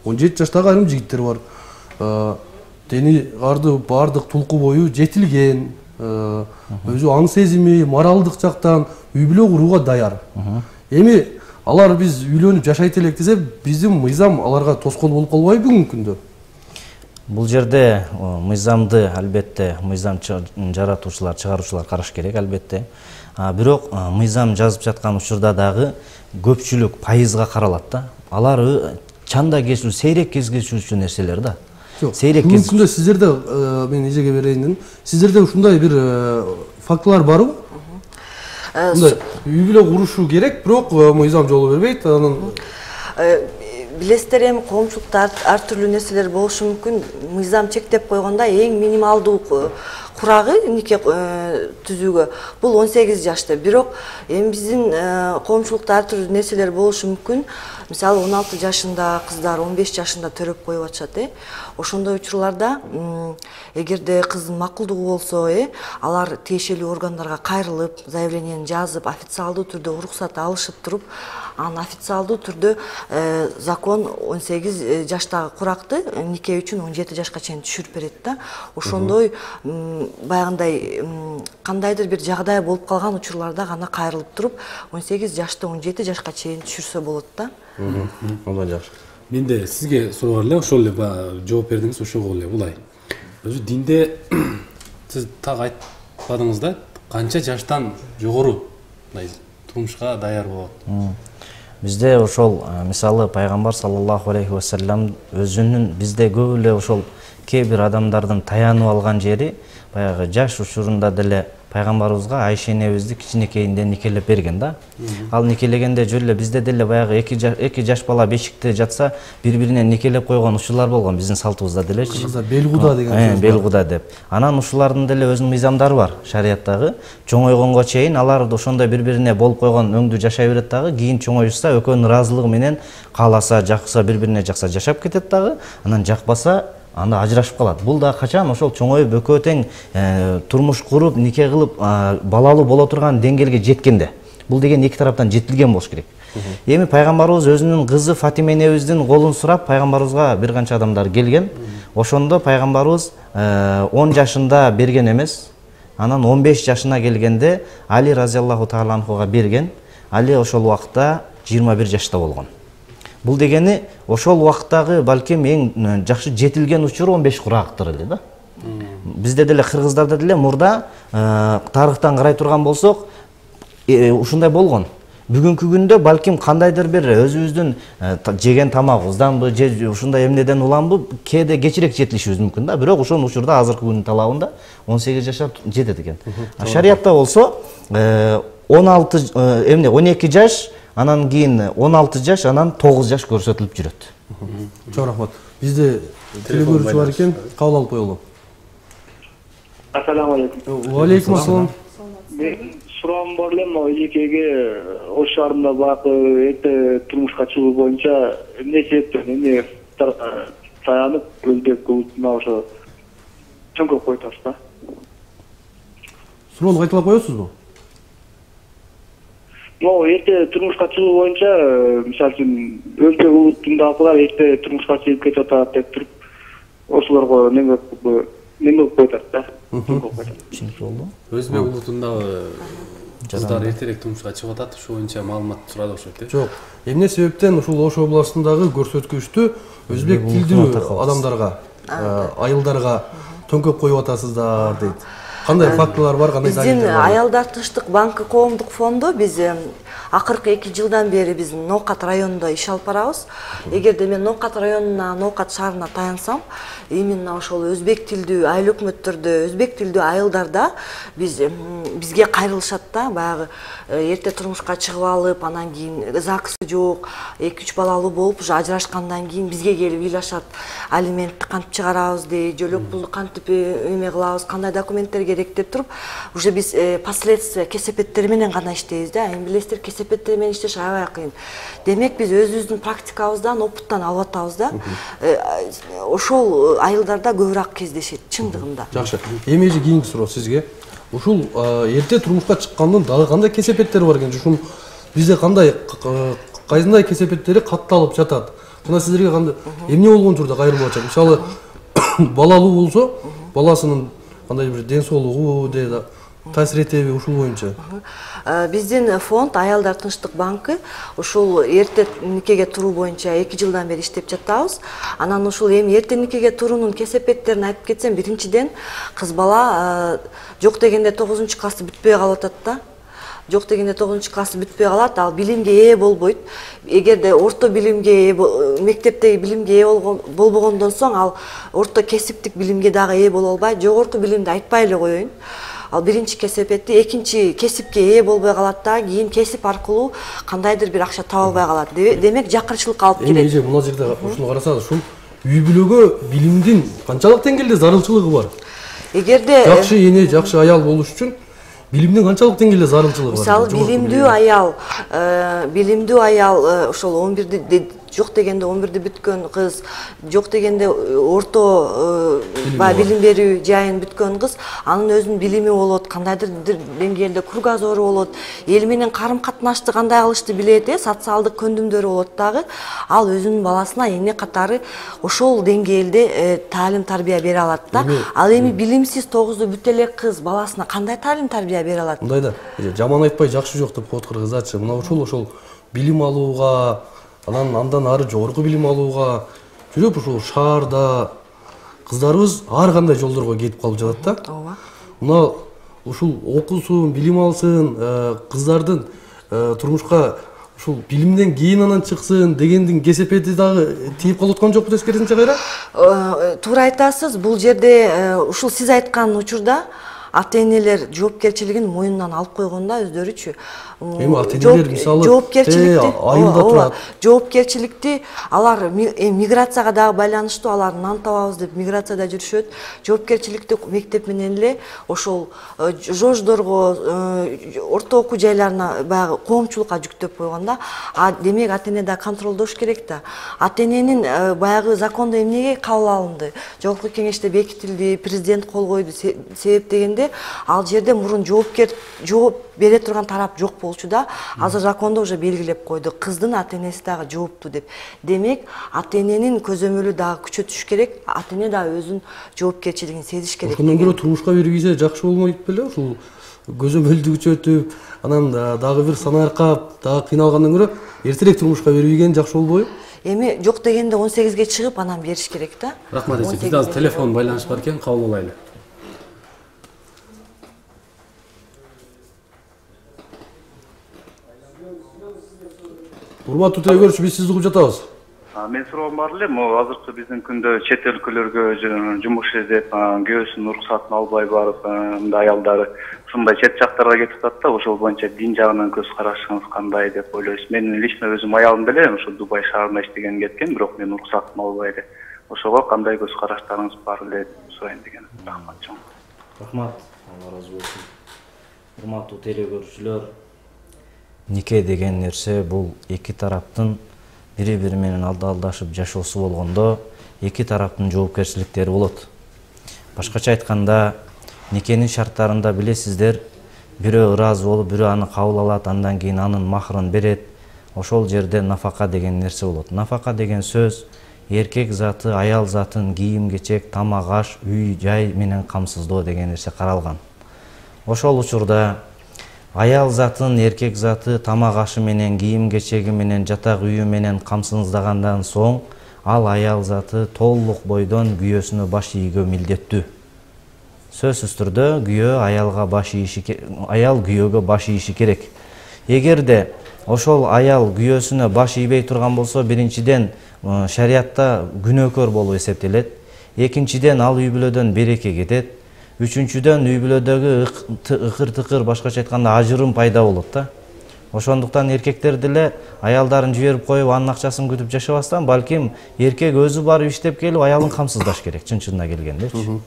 [SPEAKER 1] 17 жаштагы айрым жигиттер бар. Дени бардык тулку бою жетилген, өзү аң сезими, моралдык жактан үй бүлө курууга даяр. Эми алар биз үйлөнүп жашайт элек десе, биздин мыйзам аларга тоскоол болуп калбайбы бүгүнкү күндө?
[SPEAKER 7] Бул жерде мыйзамды албетте мыйзам жаратуучулар, чыгаруучулар караш керек албетте. Бирок мыйзам жазып жаткан учурда дагы көпчүлүк пайызга каралат да. Алар чанда кечүү, сейрек кездешүүчү нерселер да. Сейрек
[SPEAKER 1] бүгүнкү күндө сиздерде, мен эжеге берейин дедим, сиздерде ушундай бир фактылар барбы? Үй бүлө курушу керек, бирок мыйзам жол бербейт. Анын
[SPEAKER 6] билесиздер, эми коомчулукта ар түрлүү нерселер болушу мүмкүн. Мыйзам чектеп койгондо эң минималдуу курагы нике түзүүгө бул 18 жашта. Бирок эми биздин коомчулукта ар түрдүү нерселер болушу мүмкүн. Мисалы 16 жашында кыздар 15 жашында төрөп коюп атышат. Ошондой учурларда эгерде кыздын макулдугу болсо, алар тиешелүү органдарга кайрылып, заявлениени жазып, официалдуу түрдө уруксат алышып туруп, анан официалдуу түрдө закон 18 жаштагы куракты нике үчүн 17 жашка чейин түшүрүп берет да. Ошондой баягындай кандайдыр бир жагдай болуп калган учурларда гана кайрылып туруп 18 жашты 17 жашка чейин түшүрсө болот да.
[SPEAKER 1] Ондан жакшы.
[SPEAKER 2] Менде сизге суроо эле, ошол эле жооп бердиңиз, ошого эле булай. Өзү динде сиз так айтпадыңыз да, канча жаштан жогору турмушка даяр болот?
[SPEAKER 7] Бизде ошол мисалы пайгамбар саллаллаху алейхи вассалам өзүнүн бизде көп эле ошол кээ бир адамдардын таянып алган жери баягы жаш учурунда деле пайгамбарыбызга Айша энебизди кичинекейинде никелеп берген да. Ал никелегенде жөн эле бизде деле баягы эки жаш бала бешикте жатса бири-бирине никелеп койгон учурлар болгон биздин салтыбызда делечи.
[SPEAKER 1] Белгуда деген сөз.
[SPEAKER 7] Белгуда деп. Анан ушулардын деле өзүнүн мыйзамдары бар шарияттагы. Чоңойгонго чейин алар ошондой бири-бирине болуп койгон өңдүү жашай берет дагы, кийин чоңоюшса экөөнүн ыраазылыгы менен кааласа, жакса бири-бирине жакса жашап кетет дагы, анан жакпаса анда ажырашып калат. Бул да качан ошол чоңоюп экөө тең турмуш куруп, нике кылып, балалуу боло турган деңгээлге жеткенде. Бул деген эки тараптан жетилген болуш керек. Эми пайгамбарыбыз өзүнүн кызы Фатима энебиздин колун сурап пайгамбарыбызга бир канча адамдар келген. Ошондо пайгамбарыбыз 10 жашында берген эмес. Анан 15 жашына келгенде Али разияллаху таала анхуга берген. Али ошол убакта 21 жашта болгон. Бул дегени ошол убакыттагы балким эң жакшы жетилген учур 15 курактыр эле да. Бизде деле кыргыздарда деле мурда тарыхтан карай турган болсок ушундай болгон. бүгүнкү күндө балким кандайдыр бир өзүбүздүн жеген тамагыбызданбы же ушундай эмнеден уламбы кээде кечирээк жетилишибиз мүмкүн да, бирок ошол учурда азыркы күндүн талабында 18 жашка жетет экен. Шариятта болсо 12 жаш, анан кийин 16 жаш, анан 9 жаш көрсөтүлүп жүрөт.
[SPEAKER 1] Чоң рахмат. Бизде телегөрүүчү бар экен, кабыл алып коелу.
[SPEAKER 9] Ассаламу алейкум.
[SPEAKER 1] Ва алейкум ассалам.
[SPEAKER 9] Суроом бар эле, эжекеге Ош шаарында баягы эрте турмушка чыгуу боюнча эмне себептен эмне таянып өзбек улутуна ошо чоңкоп коюп атасыз да?
[SPEAKER 1] Суроону кайталап коесузбу?
[SPEAKER 9] Эрте турмушка чыгуу боюнча, мисалы үчүн өзбек улутундагылар эрте турмушка чыгып кетип атат деп туруп, ошолорго неме болуп коюп атат да.
[SPEAKER 2] Өзбек улутундагы кыздар эртерээк турмушка чыгып атат, ошол боюнча маалымат сурады окшойт,
[SPEAKER 1] Жок. Эмне себептен ушул Ош областындагы көрсөткүчтү өзбек тилдүү адамдарга, айылдарга төңкөп коюп атасыздар дейт. Кандай фактылар бар, кандай
[SPEAKER 6] биздин Аялдар тынчтык банкы коомдук фонду биз акыркы 2 жылдан бери биз Ноокат районунда иш алып барабыз. Эгерде мен Ноокат районуна, Ноокат шаарына таянсам, именно ошол өзбек тилдүү айыл өкмөттөрдө, өзбек тилдүү айылдарда бизге кайрылышат да, баягы эрте турмушка чыгып алып, анан кийин ЗАГСы жок, 2-3 балалуу болуп, уже ажырашкандан кийин бизге келип ыйлашат. Алиментти кантип чыгарабыз дейт, жөлөк пулду кантип эме кылабыз, кандай документтер керек деп туруп, уже биз последствия кесепеттери менен гана иштейбиз да. Эми билесиздер, кесепеттер менен иштеш аябай кыйын. Демек биз өзүбүздүн практикабыздан, опыттан алып атабыз да. Ошол айылдарда көбүрөөк кездешет чындыгында.
[SPEAKER 1] Жакшы. Эми кийинки суроо сизге. Ушул эрте турмушка чыккандын дагы кандай кесепеттери бар экен? Ушул бизде кайсындай кесепеттери катталып жатат? Жана сиздерге кандай эмне болгон учурда кайрылып атат? Мисалы, балалуу болсо, баласынын кандай бир ден соолугу же таасир этеби ушул боюнча?
[SPEAKER 6] Биздин фонд Аялдар тынчтык банкы ушул эрте никеге туруу боюнча 2 жылдан бери иштеп жатабыз. Анан ушул эми эрте никеге туруунун кесепеттерин айтып кетсем, биринчиден кыз бала жок дегенде 9-классы бүтпөй калып атат да. Жок дегенде 9-классы бүтпөй калат, ал билимге ээ болбойт. Эгерде орто билимге, мектептеги билимге ээ болбогондон соң, ал орто кесиптик билимге дагы ээ боло албайт. Жогорку билимди айтпай эле коеюн. Ал биринчи кесепети, экинчи кесипке ээ болбой калат да, кийин кесип аркылуу кандайдыр бир акча таба албай калат. Демек жакырчылыкка алып келет.
[SPEAKER 1] Эми мына жерде ушуну карасаңыз, ушул үй бүлөгө билимдин канчалык деңгээлде зарылчылыгы бар?
[SPEAKER 6] Эгерде
[SPEAKER 1] жакшы эне, жакшы аял болуш үчүн билимдин канчалык деңгээлде зарылчылыгы бар?
[SPEAKER 6] Мисалы, билимдүү аял ошол 11 жок дегенде 11-ди бүткөн кыз, жок дегенде орто билим берүү жайын бүткөн кыз, анын өзүнүн билими болот, кандайдыр деңгээлде кругозору болот, эл менен карым катнашты кандай кылышты билет, социалдык көндүмдөрү болот дагы. Ал өзүнүн баласына эне катары ошол деңгээлде таалим тарбия бере алат да. Ал эми билимсиз 9-ду бүт эле кыз баласына кандай таалим тарбия бере алат?
[SPEAKER 1] Мындай да, жаман айтпай жакшы жок деп коет кыргызча. Мына ошол билим алууга, андан ары жогорку билим алууга жүрүп ушул шаарда кыздарыбыз ар кандай жолдорго кетип калып жатат да.
[SPEAKER 6] Ооба.
[SPEAKER 1] Мына ушул окусун, билим алсын, кыздардын турмушка ушул билимден кийин анан чыксын дегендин кесепети дагы тийип калып аткан жокпу тескерисинче кайра?
[SPEAKER 6] Туура айтасыз. Бул жерде ушул сиз айткан учурда ата-энелер жоопкерчилигин мойнунан алып койгонда өздөрүчү.
[SPEAKER 1] Эми ата-энелер мисалы айылда турат.
[SPEAKER 6] Жоопкерчиликти алар миграцияга дагы байланыштуу, алар нан табабыз деп миграцияда жүрүшөт. Жоопкерчиликти мектеп менен эле ошол жождорго, орто окуу жайларына баягы коомчулукка жүктөп койгонда, демек ата-эне да контролдош керек да. Ата-эненин баягы закондо эмнеге кабыл алынды? Жогорку кеңеште бекитилди, президент кол койду. Себеп дегенде, ал жерде мурун жооп бере турган тарап жок болчу да. Азыр закондо уже белгилеп койду. Кыздын ата-энеси дагы жоопту деп. Демек, ата-эненин көзөмөлү дагы күчөтүш керек. Ата-эне дагы өзүнүн жоопкерчилигин сезиш керек.
[SPEAKER 1] Ошондон көрө турмушка берүүгө жакшы болмойт беле? Ушул көзөмөлдү күчөтүп, анан дагы бир санаркап, дагы кыйналгандан көрө эртерээк турмушка берүүгө жакшы болбойбу?
[SPEAKER 6] Эми жок дегенде 18ге чыгып анан бериш керек да.
[SPEAKER 2] Рахмат эже. Бизде азыр телефон байланыш бар экен, кабыл алайлы.
[SPEAKER 1] Урматтуу телекөрүүчү, биз сизди угуп жатабыз.
[SPEAKER 10] Мен суроом бар эле, могу азыркы биздин күндө чет өлкөлөргө жумуш издеп, күйөөсүнүн уруксатын албай барып, мындай аялдары ушундай чет жактарга кетип атат да, ошол боюнча дин жагынан көз карашыңыз кандай деп ойлойсуз? Мен лично өзүм аялым деле ушу Дубай шаарында иштеген кеткен, бирок мен уруксатым албай эле. Ошого кандай көз караштарыңыз бар эле деп сурайын деген. Рахмат чоң.
[SPEAKER 7] Рахмат, Алла разы болсун. Урматтуу телекөрүүчүлөр, нике деген нерсе бул эки тараптын бири-бири менен алдашып жашоосу болгондо эки тараптын жоопкерчиликтери болот. Башкача айтканда, никенин шарттарында билесиздер, бирөө ыраазы болуп, бирөө аны кабыл алат, андан кийин анын махрын берет. Ошол жерде нафака деген нерсе болот. Нафака деген сөз эркек заты, аял затын кийим-кечек, тамак-аш, үй-жай менен камсыздоо деген нерсе каралган. Ошол учурда аял затын, эркек заты тамак-ашы менен, кийим-кечеги менен, жатак үйү менен камсыздагандан соң, ал аял заты толук бойдон күйөөсүнө баш ийүүгө милдеттүү. Сөзсүз түрдө күйөө аял күйөөгө баш ийиши керек. Эгерде ошол аял күйөөсүнө баш ийбей турган болсо, биринчиден шариатта күнөөкөр болуп эсептелет. Экинчиден ал үй бүлөдөн береке кетет. Үчүнчүдөн үй бүлөдөгү ыкыр-тыкыр, башкача айтканда ажырым пайда болот да. Ошондуктан эркектер деле аялдарын жиберип коюп, анын акчасын күтүп жашабастан, балким эркек өзү барып иштеп келип аялын камсыздаш керек, чын-чынына келгендечи.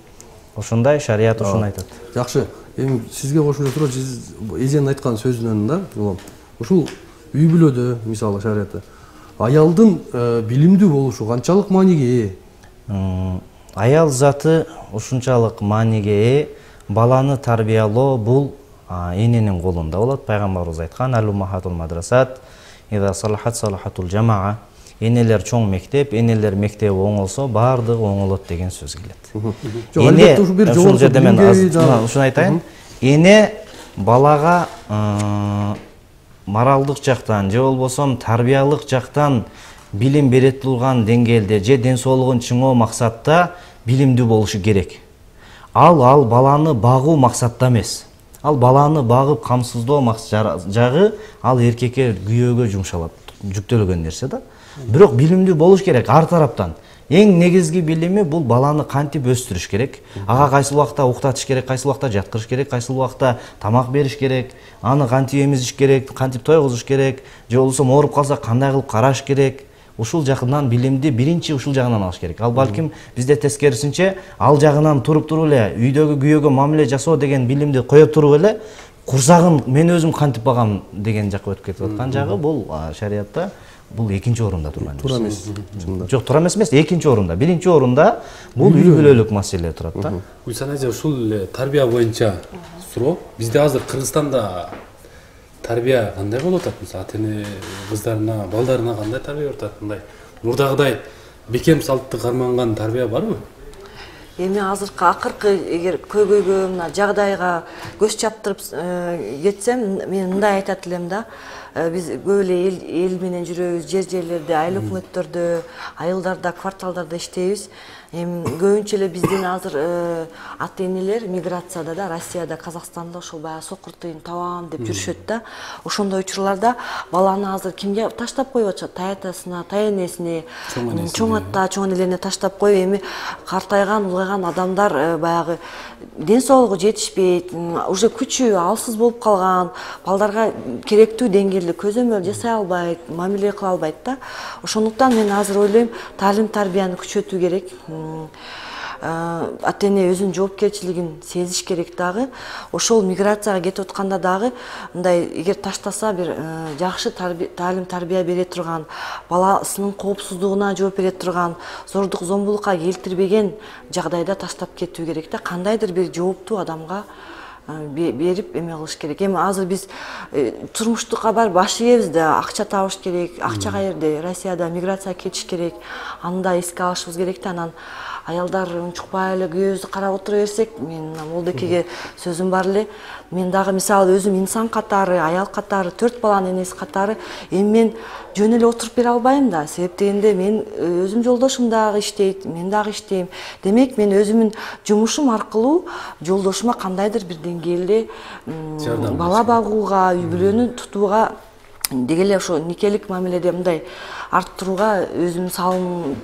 [SPEAKER 7] Ошондой шарият ушуну айтат.
[SPEAKER 1] Жакшы. Эми сизге кошумча турат, сиз эженин айткан сөзүнөн да, ушул үй бүлөдө, мисалы шариатта, аялдын билимдүү болушу канчалык мааниге ээ?
[SPEAKER 7] Аял заты ушунчалык мааниге ээ, баланы тарбиялоо бул эненин колунда болот. Пайгамбарыбыз айткан: "Ал-уммахатул мадрасат, иза салахат салахатул жамаа". Энелер чоң мектеп, энелер мектеби оңолсо, баардыгы оңолот деген сөз келет. Эне, ушул жерде мен ушуну айтайын. Эне балага моралдык жактан же болбосо тарбиялык жактан билим бере турган деңгээлде же ден соолугун чыңоо максатта билимдүү болушу керек. Ал баланы багуу максатта эмес. Ал баланы багып камсыздоо жагы ал эркекке, күйөөгө жумшалат, жүктөлгөн нерсе да. Бирок билимдүү болуш керек ар тараптан. Эң негизги билими бул баланы кантип өстүрүш керек. Ага кайсыл убакта уктатыш керек, кайсыл убакта жаткырыш керек, кайсыл убакта тамак бериш керек, аны кантип эмизиш керек, кантип тойгузуш керек, же болбосо ооруп калса кандай кылып караш керек. Ушул жагынан билимди биринчи ушул жагынан алыш керек. Ал балким бизде тескерисинче ал жагынан туруп эле үйдөгү күйөөгө мамиле жасоо деген билимди кое туруп эле курсагын мен өзүм кантип багам деген жакка өтүп кетип аткан жагы бул шариатта бул экинчи орунда турган.
[SPEAKER 1] Туура эмес.
[SPEAKER 7] Жок, туура эмес, экинчи орунда. Биринчи орунда бул үй бүлөлүк маселе турат да.
[SPEAKER 2] Гүлсан эже, ушул тарбия боюнча суроо. Бизде азыр Кыргызстанда тарбия кандай болуп атат? Мисалы, ата-эне кыздарына, балдарына кандай тарбия берип атат? Мындай мурдагыдай бекем салтты карманган тарбия барбы?
[SPEAKER 6] Эми азыркы акыркы эгер көйгөйгө мына жагдайга көз чаптырып кетсем, мен мындай айтат элем да. Биз көп эле эл менен жүрөбүз, жерлерде, айыл өкмөттөрдө, айылдарда, кварталдарда иштейбиз. Эми көбүнчө эле биздин азыр ата-энелер миграцияда да, Россияда, Казакстанда ошол баягы сокур тыйын табам деп жүрүшөт да. Ошондой учурларда баланы азыр кимге таштап коюп атышат? Таятасына, таянесине, чоң ата, чоң энелерине таштап коюп, эми картайган, улгайган адамдар баягы ден соолугу жетишпейт, уже күчү алсыз болуп калган, балдарга керектүү деңгээлде көзөмөл жасай албайт, мамиле кыла албайт да. Ошондуктан мен азыр ойлойм, таалим тарбияны күчөтүү керек. Ата-эне өзүнүн жоопкерчилигин сезиш керек дагы. Ошол миграцияга кетип атканда дагы мындай эгер таштаса бир жакшы таалим тарбия бере турган, баласынын коопсуздугуна жооп бере турган, зордук зомбулукка келтирбеген жагдайда таштап кетүү керек да. Кандайдыр бир жооптуу адамга берип эме кылыш керек. Эми азыр биз турмуштукка барып баш ийебиз да, акча табыш керек, акча каерде? Россияда миграцияга кетиш керек. Аны да эске алышыбыз керек да. Анан аялдар унчукпай эле күйөөбүздү карап отура берсек, мен Молдекеге сөзүм бар эле. Мен дагы мисалы өзүм инсан катары, аял катары, 4 баланын энеси катары эми мен жөн эле отуруп бере албайм да. Себеп дегенде мен өзүм жолдошум дагы иштейт, мен дагы иштейм. Демек мен өзүмүн жумушум аркылуу жолдошума кандайдыр бир деңгээлде бала багууга, үй бүлөнү тутууга деги эле ошо никелик мамиледе мындай арттырууга өзүм салым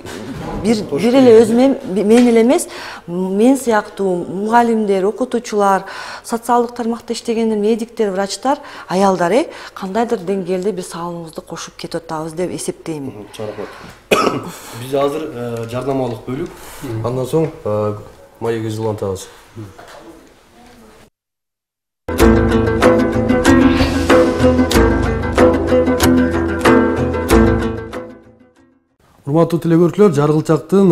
[SPEAKER 6] бир эле өзүм мен эле эмес, мен сыяктуу мугалимдер, окутуучулар, социалдык тармакта иштегендер, медиктер, врачтар, аялдар кандайдыр деңгээлде бир салымыбызды кошуп кетип атабыз деп эсептейм.
[SPEAKER 1] Биз азыр жарнамалык бөлүк, андан соң маегибизди улантабыз. Урматтуу телегөрүүчүлөр, Жаргылчактын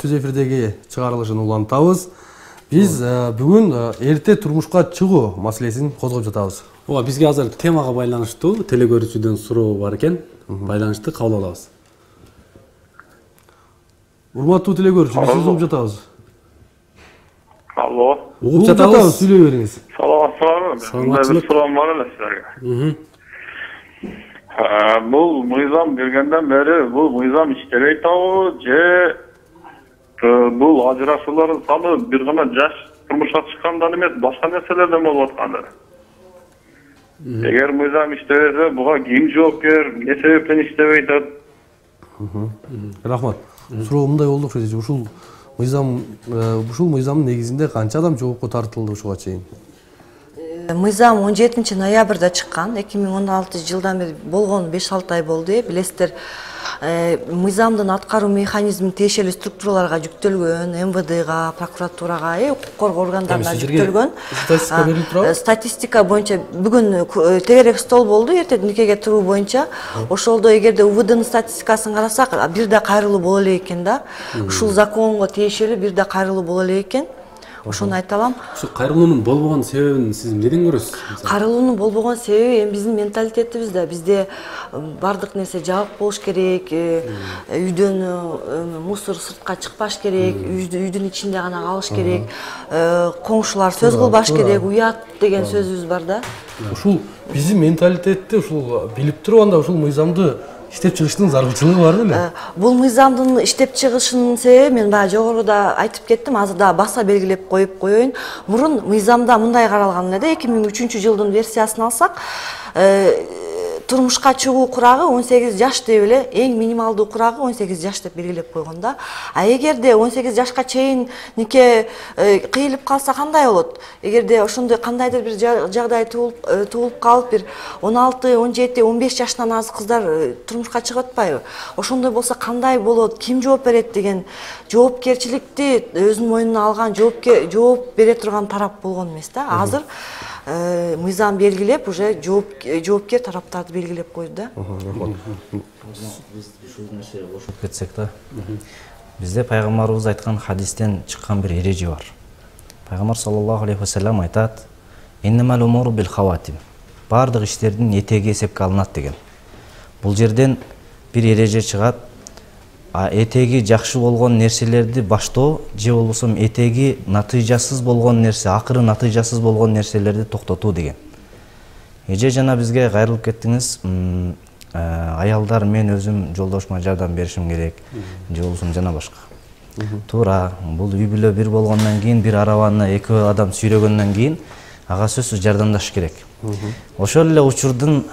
[SPEAKER 1] түз эфирдеги чыгарылышын улантабыз. Биз бүгүн эрте турмушка чыгуу маселесин козгоп жатабыз.
[SPEAKER 2] Ооба, бизге азыр темага байланыштуу телегөрүүчүдөн суроо бар экен. Байланышты кабыл алабыз.
[SPEAKER 1] Урматтуу телегөрүүчү, биз сизди угуп жатабыз.
[SPEAKER 11] Алло.
[SPEAKER 1] Угуп жатабыз, сүйлөй бериңиз.
[SPEAKER 11] Саламатчылык. Суроом бар эле силерге. Бул мыйзам келгенден бери бул мыйзам иштебей атабы же бул ажырашуулардын саны бир гана жаш турмушка чыккандан эмес, башка нерселерден болуп аткандыр. Эгер мыйзам иштебесе, буга ким жоопкер, эмне себептен иштебей атат?
[SPEAKER 1] Рахмат. Суроо мындай болду окшойт. Ушул мыйзамдын негизинде канча адам жоопко тартылды ушуга чейин?
[SPEAKER 6] Мыйзам 17 ноябрда чыккан, 2016 жылдан бери болгон 5-6 ай болду. Билесиздер, мыйзамдын аткаруу механизми тиешелүү структураларга жүктөлгөн, МВДга, прокуратурага, укук коргоо органдарына жүктөлгөн.
[SPEAKER 1] Статистика берилип турабы?
[SPEAKER 6] Статистика боюнча бүгүн тегерек стол болду, эртең никеге туруу боюнча. Ошолдо эгерде УВДнын статистикасын карасак, бир да кайрылуу боло элек экен да. Ушул законго тиешелүү бир да кайрылуу боло элек экен. Ошону айта алам.
[SPEAKER 2] Ушу кайрылуунун болбогон себебин сиз эмнеден көрөсүз?
[SPEAKER 6] Кайрылуунун болбогон себеби эми биздин менталитетибизде. Бизде бардык нерсе жабык болуш керек, үйдөн мусор сыртка чыкпаш керек, үйдүн ичинде гана калыш керек, коңшулар сөз кылбаш керек, уят деген сөзүбүз бар да.
[SPEAKER 1] Ушул биздин менталитетти ушул билип туруп анда ушул мыйзамды иштеп чыгыштын зарылчылыгы бар беле?
[SPEAKER 6] Бул мыйзамдын иштеп чыгышынын себеби мен баягы жогоруда айтып кеттим, азыр да баса белгилеп коюп коеюн. Мурун мыйзамда мындай каралган эле да, 2003 жылдын версиясын алсак, турмушка чыгуу курагы 18 жаш деп эле, эң минималдуу курагы 18 жаш деп белгилеп койгон да. А эгерде 18 жашка чейин нике кыйылып калса кандай болот? Эгерде ошондой кандайдыр бир жагдай туулуп калып, бир 16, 17, 15 жаштан аз кыздар турмушка чыгып атпайбы? Ошондой болсо кандай болот? Ким жооп берет деген жоопкерчиликти өзүнүн мойнуна алган, жооп бере турган тарап болгон эмес да. Азыр мыйзам белгилеп, уже жоопкер тараптарды белгилеп койду да.
[SPEAKER 7] Биз ушул нерсеге кошуп кетсек да. Бизде пайгамбарыбыз айткан хадистен чыккан бир эреже бар. Пайгамбар саллаллаху алейхи вассалам айтат: "Иннамал умуру бил хаватим." Бардык иштердин этеги эсепке алынат деген. Бул жерден бир эреже чыгат. Этеги жакшы болгон нерселерди баштоо же болбосо этеги натыйжасыз болгон нерсе, акыры натыйжасыз болгон нерселерди токтотуу деген. Эже жана бизге кайрылып кеттиңиз, аялдар мен өзүм жолдошума жардам беришим керек, же болбосо жана башка. Туура, бул үй бүлө бир болгондон кийин, бир арабаны эки адам сүйрөгөндөн кийин ага сөзсүз жардамдаш керек. Ошол эле учурдун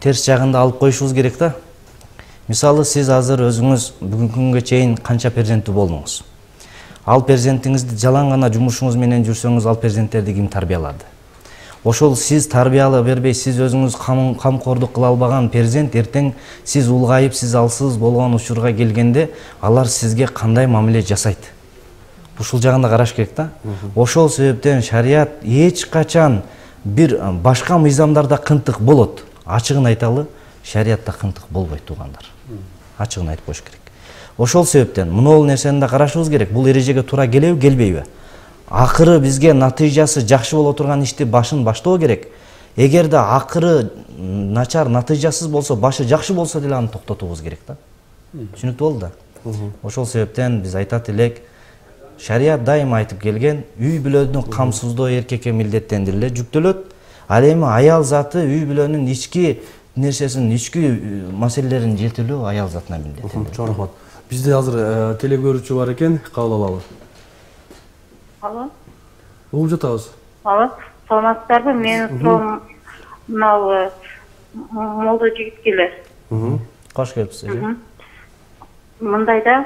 [SPEAKER 7] терс жагында алып коюшубуз керек да. Мисалы, сиз азыр өзүңүз бүгүнкү күнгө чейин канча перзенттүү болдуңуз? Ал перзентиңизди жалаң гана жумушуңуз менен жүрсөңүз, ал перзенттерди ким тарбиялады? Ошол сиз тарбиялай бербей, сиз өзүңүз камкордук кыла албаган перзент эртең сиз улгайып, сиз алсыз болгон учурга келгенде, алар сизге кандай мамиле жасайт? Ушул жагында караш керек да. Ошол себептен шарият эч качан бир башка мыйзамдарда кынтык болот. Ачыгын айталы, шариятта кынтык болбойт туугандар. Ачыгын айтып коюш керек. Ошол себептен мынол нерсени да карашыбыз керек. Бул эрежеге туура келеби, келбейби? Акыры бизге натыйжасы жакшы боло турган ишти башын баштоо керек. Эгерде акыры начар, натыйжасыз болсо, башы жакшы болсо деле аны токтотуубуз керек да. Түшүнүктүү болду да. Ошол себептен биз айтат элек, шарият дайыма айтып келген, үй бүлөнү камсыздоо эркекке милдеттендириле жүктөлөт. Ал эми аял заты үй бүлөнүн ички нерсесин, ички маселелерин жетилөө аял затына милдеттендирилет.
[SPEAKER 1] Чоң рахмат. Бизде азыр телегөрүүчү бар экен, кабыл алалы.
[SPEAKER 8] Алло.
[SPEAKER 1] Угуп жатабыз.
[SPEAKER 8] Алло. Саламатсыздарбы? Менин суроом мынау молдо жигиткелер.
[SPEAKER 7] Кош келипсиз эже.
[SPEAKER 8] Мындайда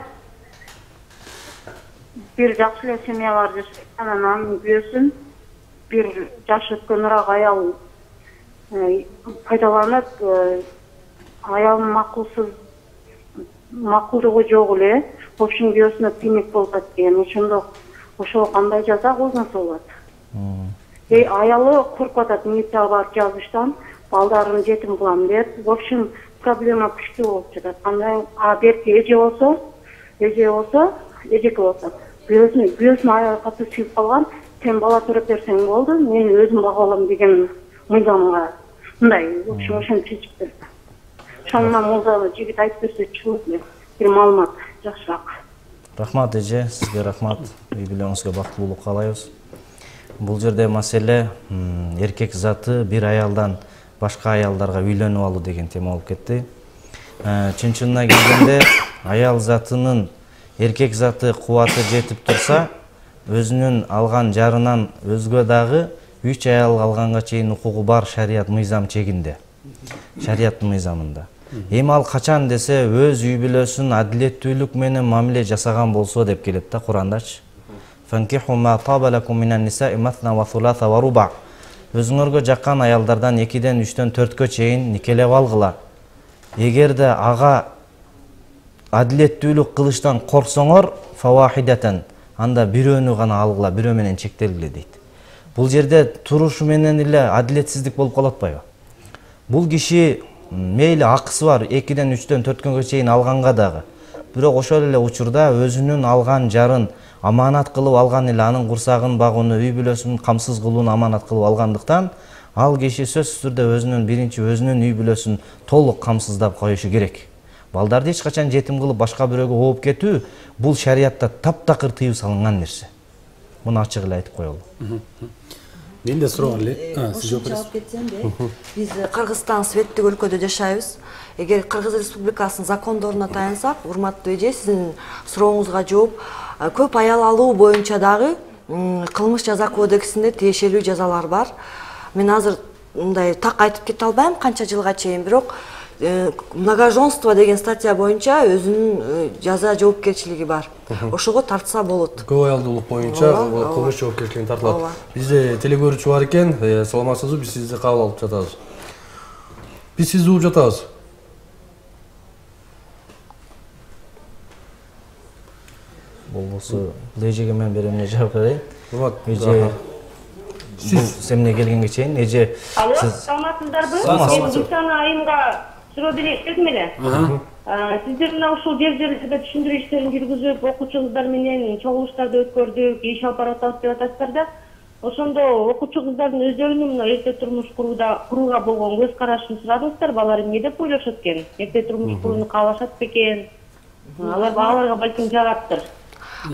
[SPEAKER 8] бир жакшы эле семья бар жашайт. Анан күйөөсүн бир жашы өткөнүрөөк аял пайдаланып, аялдын макулдугу жок эле. В общем, күйөөсүнө тиймек болуп кеткен. Ошол кандай жаза колдонсо болот? Аялы коркуп атат, милицияга барып жазыштан, балдарын жетим кылам деп. В общем, проблема күчтүү болуп жатат. Кандай берки эжеки болсо, күйөөсүн аягы катуу сүйүп калган, сен бала төрөп берсең болду, мен өзүм бага алам деген мыйзамга. Мындай, в общем, ошентип чыкты. Ошондон молда жигит айтып берсе чулуу эле. Бир маалымат жакшыраак.
[SPEAKER 7] Рахмат эже, сизге рахмат. Үй бүлөңүзгө бактылуулук каалайбыз. Бул жерде маселе эркек заты бир аялдан башка аялдарга үйлөнүп алуу деген тема болуп кетти. Чын-чынына келгенде аял затынын эркек заты кубаты жетип турса, өзүнүн алган жарынан өзгө дагы 3 аял алганга чейин укугу бар шарият мыйзам чегинде. Шарияттын мыйзамында. Эми ал качан десе өз үй бүлөсүн адилеттүүлүк менен мамиле жасаган болсо деп келет да Курандачы. Фанкиху ма таба лакум минан нисаи масна ва суласа ва руба. Өзүңөргө жаккан аялдардан 2-ден 3-төн 4кө чейин никелеп алгыла. Эгерде ага адилеттүүлүк кылыштан корксоңор, фавахидатан, анда бирөөнү гана алгыла, бирөө менен чектелгиле дейт. Бул жерде турушу менен эле адилетсиздик болуп калып атпайбы? Бул киши мейли акысы бар 2-ден 3-төн 4кө чейин алганга дагы. Бирок ошол эле учурда өзүнүн алган жарын аманат кылып алган эле, анын курсагын багууну, үй бүлөсүн камсыз кылууну аманат кылып алгандыктан, ал киши сөзсүз түрдө өзүнүн үй бүлөсүн толук камсыздап коюшу керек. Балдарды эч качан жетим кылып башка бирөөгө ооп кетүү бул шариятта таптакыр тыюу салынган нерсе. Муну ачык эле айтып коелу.
[SPEAKER 2] Мен де сураган эле. Сиз
[SPEAKER 6] жооп кетсемби? Биз Кыргызстан светтик өлкөдө жашайбыз. Эгер Кыргыз Республикасынын закондоруна таянсак, урматтуу эже, сиздин сурооңузга жооп, көп аял алуу боюнча дагы кылмыш жаза кодексинде тиешелүү жазалар бар. Мен азыр мындай так айтып кете албайм канча жылга чейин, бирок многоженство деген статья боюнча өзүнүн жаза жоопкерчилиги бар. Ошого тартса болот.
[SPEAKER 1] Көп аялдуулук боюнча кылмыш жоопкерчилигине тартылат. Бизде телегөрүүчү бар экен, саламатсызбы, биз сизди кабыл алып жатабыз. Биз сизди угуп жатабыз.
[SPEAKER 7] Болбосо эжеге мен берем, жооп берейин. Эже сиз эмне келгенге чейин эже
[SPEAKER 12] сиз саламатсыздарбы? Мен Гүлсана айымга суроо бердим эле. Сиздер мына ушул жер-жерлерде түшүндүрүү иштерин жүргүзүп, окуучу кыздар менен чогулуштарды өткөрдүк, иш алып баратабыз деп атасыздар да. Ошондо окуучу кыздардын өздөрүнүн мына эрте турмуш курууга болгон көз карашын сурадыңыздар, балар эмне деп ойлошот экен? Эрте турмуш курууну каалашат бекен? Аларга балким жагаттыр.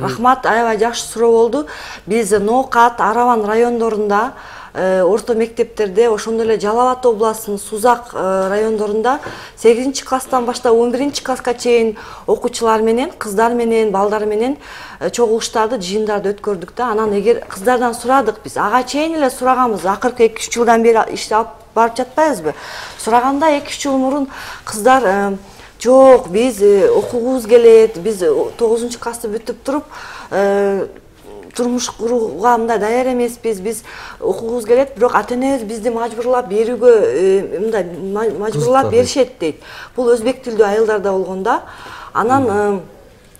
[SPEAKER 6] Рахмат, аябай жакшы суроо болду. Биз Ноокат, Араван райондорунда, орто мектептерде, ошондой эле Жалал Абад областынын Сузак райондорунда 8-класстан баштап 11-класска чейин окуучулар менен, кыздар менен, балдар менен чогулуштарды, жыйындарды өткөрдүк да. Анан эгер кыздардан сурадык биз, ага чейин эле сураганбыз. Акыркы 2-3 жылдан бери иш алып барып жатпайбызбы? Сураганда 2-3 жыл мурун кыздар жок, биз окугубуз келет, биз 9-классты бүтүп туруп турмуш курууга мындай даяр эмеспиз, биз окугубуз келет, бирок ата-энебиз бизди мажбурлап берүүгө мындай мажбурлап беришет дейт. Бул өзбек тилдүү айылдарда болгон да. Анан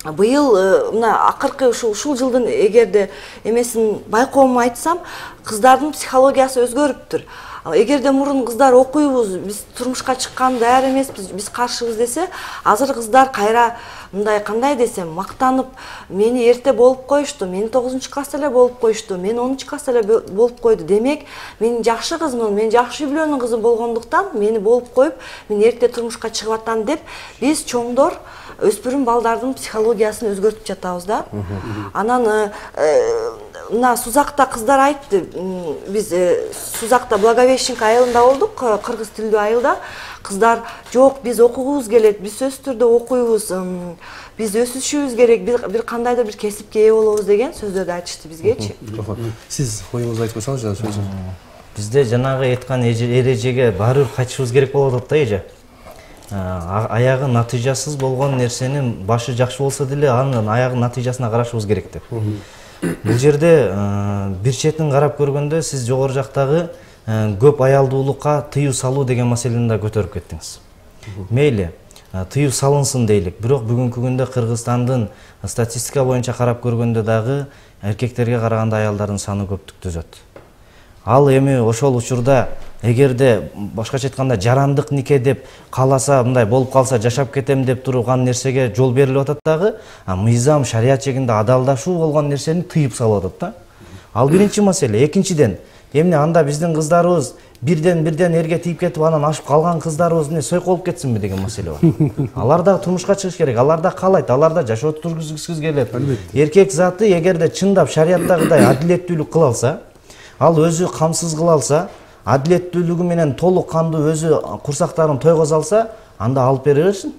[SPEAKER 6] быйыл мына акыркы ушул жылдын эгерде эмесин байкоомун айтсам, кыздардын психологиясы өзгөрүптүр. Эгерде мурун кыздар окуйбуз, биз турмушка чыккан даяр эмеспиз, биз каршыбыз десе, азыр кыздар кайра мындай кандай десем, мактанып, мени эрте болуп коюшту, мени 9-класста эле болуп коюшту, мени 10-класста эле болуп койду. Демек, мен жакшы кызмын, мен жакшы үй-бүлөнүн кызы болгондуктан мени болуп коюп, мен эрте турмушка чыгып атам деп, биз чоңдор өспүрүм балдардын психологиясын өзгөртүп жатабыз да. Анан мына Сузакта кыздар айтты, биз Сузакта Благовещенка айылында болдук, кыргыз тилдүү айылда. Кыздар жок, биз окугубуз келет, биз сөзсүз түрдө окуйбуз, биз өсүшүбүз керек, бир кандайдыр бир кесипке ээ болобуз деген сөздөрдү айтышты бизгечи.
[SPEAKER 1] Сиз оюңузду айтып койсоңуз жана сөзүн.
[SPEAKER 7] бизде жанагы айткан эрежеге баары бир кайтышыбыз керек болуп атат да эже. Аягы натыйжасыз болгон нерсенин башы жакшы болсо деле анын аягынын натыйжасына карашыбыз керек деп. Бул жерде бир четин карап көргөндө сиз жогору жактагы көп аялдуулукка тыюу салуу деген маселени да көтөрүп кеттиңиз. Мейли, тыюу салынсын дейлик, бирок бүгүнкү күндө Кыргызстандын статистика боюнча карап көргөндө дагы эркектерге караганда аялдардын саны көптүк түзөт. Ал эми ошол учурда эгерде башкача айтканда жарандык нике деп кааласа, мындай болуп калса жашап кетем деп турган нерсеге жол берилип атат дагы, мыйзам шарият чегинде адалдашуу болгон нерсени тыйып салып атат да. Ал биринчи маселе. Экинчиден, эмне анда биздин кыздарыбыз бирден эрге тийип кетип анан ашып калган кыздарыбыз эмне сойкол болуп кетсинби деген маселе бар. Алар да турмушка чыгыш керек, алар да каалайт, алар да жашоо тургузгусу келет. Эркек заты эгерде чындап шарияттагыдай адилеттүүлүк кыла алса, ал өзү камсыз кыла алса, адилеттүүлүгү менен толук кандуу өзү курсактарын тойгозо алса, анда алып бере берсин.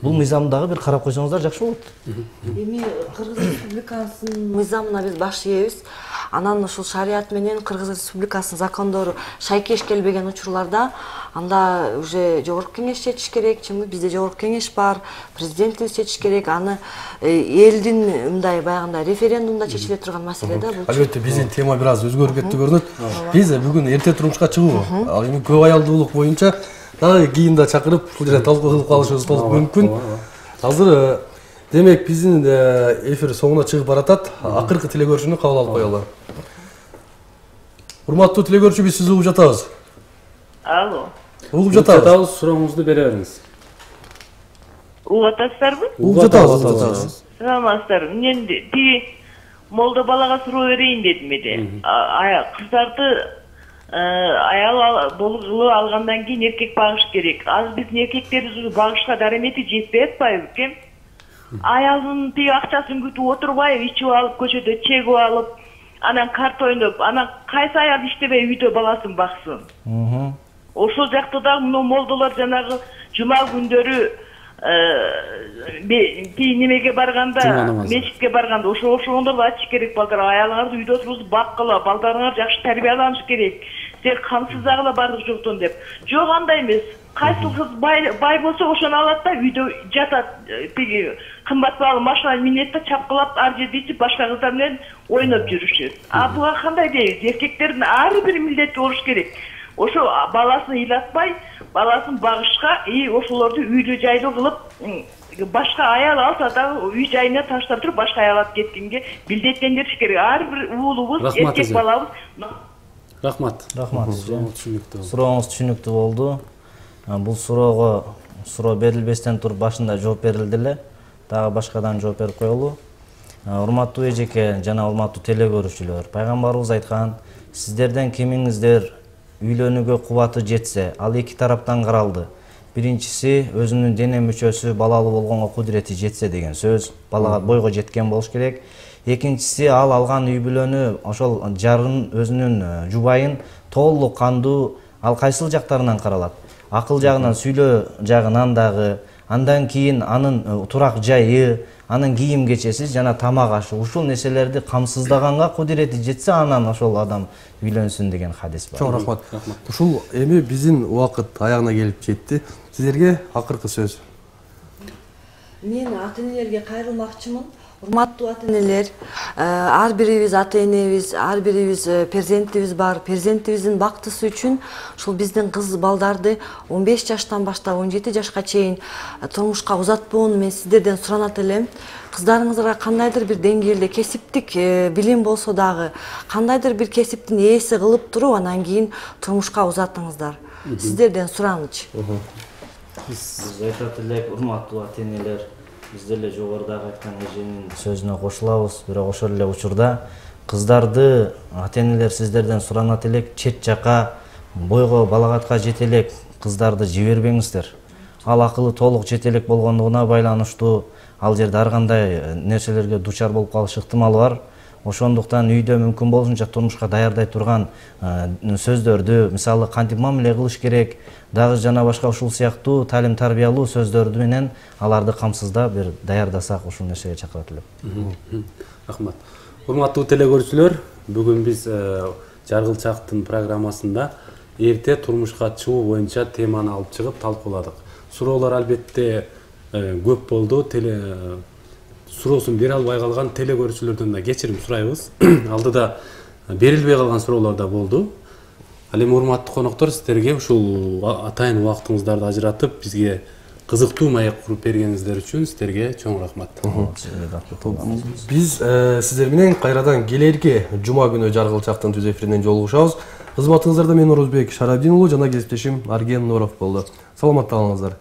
[SPEAKER 7] Бул мыйзамдагы бир карап койсоңуздар жакшы болот.
[SPEAKER 6] Эми Кыргыз Республикасынын мыйзамына биз баш ийебиз. Анан ушул шарият менен Кыргыз Республикасынын закондору шайкеш келбеген учурларда анда уже жогорку кеңеш чечиш керек. Чынбы бизде жогорку кеңеш бар, президентибиз чечиш керек. Аны элдин мындай баягындай референдумда чечиле турган маселе да бул.
[SPEAKER 1] Албетте биздин тема бир аз өзгөрүп кетти көрүнөт. Биз бүгүн эрте турмушка чыгуу, ал эми көп аялдуулук боюнча дагы кийин да чакырып бул жерде талкуу кылып калышыбыз толук мүмкүн. Азыр демек биздин эфир соңуна чыгып баратат. Акыркы телегөрүүчүнү кабыл алып коелу. Урматтуу телегөрүүчү, биз сизди угуп жатабыз.
[SPEAKER 3] Алло.
[SPEAKER 1] Угуп жатабыз.
[SPEAKER 2] Сурооңузду бере бериңиз.
[SPEAKER 3] Угуп атасыздарбы?
[SPEAKER 1] Угуп жатабыз.
[SPEAKER 3] Саламатсыздар. Мен тиги молдо балага суроо берейин дедим эди. Кыздарды аял болуп алгандан кийин эркек багыш керек. Азыр биздин эркектерибиз багышка даремети жетпей атпайбы экен? Аялдын тиги акчасын күтүп отурбайбы, ичип алып, көчөдө чегип алып, анан карта ойноп, анан кайсы аял иштебей үйдө баласын баксын? Ошол жакта да молдолор жанагы жума күндөрү немеге барганда, мечитке барганда ошондорду айтыш керек балдар, аялыңарды үйдө туруп баккыла, балдарыңар жакшы тарбияланыш керек. Сен камсыздагыла бардык жоктон деп. Жок, андай эмес. Кайсы кыз бай болсо ошону алат да үйдө жатат, тиги кымбат баалуу машина минет да чапкылап ар жерде ичип башка кыздар менен ойноп жүрүшөт. Буга кандай дейбиз? Эркектердин ар бир милдети болуш керек. Ошо баласын ыйлатпай, баласын багышка, ошолорду үйлүү жайлуу кылып, башка аял алса да үй жайына таштап туруп башка аял алып кеткенге милдеттендириш керек. Ар бир уулубуз, эркек балабыз.
[SPEAKER 2] Рахмат.
[SPEAKER 7] Сурооңуз түшүнүктүү болду. Бул суроо берилбестен туруп башында жооп берилди эле. Дагы башкадан жооп берип коелу. Урматтуу эжеке жана урматтуу телегөрүүчүлөр, пайгамбарыбыз айткан, сиздерден кимиңиздер үйлөнүүгө кубаты жетсе, ал эки тараптан каралды. Биринчиси өзүнүн дене мүчөсү балалуу болгонго кудурети жетсе деген сөз, балага бойго жеткен болуш керек. Экинчиси ал алган үй бүлөнү, ошол жарын өзүнүн жубайын толук кандуу, ал кайсыл жактарынан каралат? Акыл жагынан, сүйлөө жагынан дагы, андан кийин анын турак жайы, анын кийим кечеси жана тамак ашы, ушул нерселерди камсыздаганга кудурети жетсе, анан ошол адам үйлөнсүн деген хадис бар.
[SPEAKER 1] Чоң рахмат. Ушул эми биздин убакыт аягына келип жетти. Сиздерге акыркы сөз.
[SPEAKER 6] Мен ата-энелерге кайрылмакчымын. Урматтуу ата-энелер, ар бирибиз ата-энебиз, ар бирибиз перзентибиз бар. Перзентибиздин бактысы үчүн ушул биздин кыз балдарды 15 жаштан баштап 17 жашка чейин турмушка узатпоону мен сиздерден суранат элем. Кыздарыңызга кандайдыр бир деңгээлде кесиптик билим болсо дагы, кандайдыр бир кесиптин ээси кылып туруп, анан кийин турмушка узатыңыздар. Сиздерден суранычы.
[SPEAKER 7] Биз айтат элек, урматтуу ата-энелер, биз деле жогорудагы айткан эженин сөзүнө кошулабыз. Бирок ошол эле учурда кыздарды ата-энелер сиздерден суранат элек, чет жака бойго балагатка жете элек кыздарды жибербеңиздер. Ал акылы толук жете элек болгондугуна байланыштуу ал жерде ар кандай нерселерге дучар болуп калыш ыктымалы бар. Ошондуктан үйдө мүмкүн болушунча турмушка даярдай турган сөздөрдү, мисалы кантип мамиле кылыш керек, дагы жана башка ушул сыяктуу талим тарбиялуу сөздөрдү менен аларды камсыздап бир даярдасак ушул нерсеге чакырат элем.
[SPEAKER 2] Рахмат. Урматтуу телегөрүүчүлөр, бүгүн биз Жаргылчактын программасында эрте турмушка чыгуу боюнча теманы алып чыгып талкууладык. Суроолор албетте көп болду. Суроосун бере албай калган теле көрүүчүлөрдөн да кечирим сурайбыз. Алдыда берилбей калган суроолор да болду. Ал эми урматтуу коноктор, сиздерге ушул атайын убактыңыздарды ажыратып бизге кызыктуу маек куруп бергениңиздер үчүн сиздерге чоң рахмат.
[SPEAKER 1] Биз сиздер менен кайрадан келерки жума күнү Жаргылчактын түз эфиринен жолугушабыз. Кызматыңыздарда мен Орозбек Шарабдин уулу жана кесиптешим Арген Нуров болду. Саламатта калыңыздар.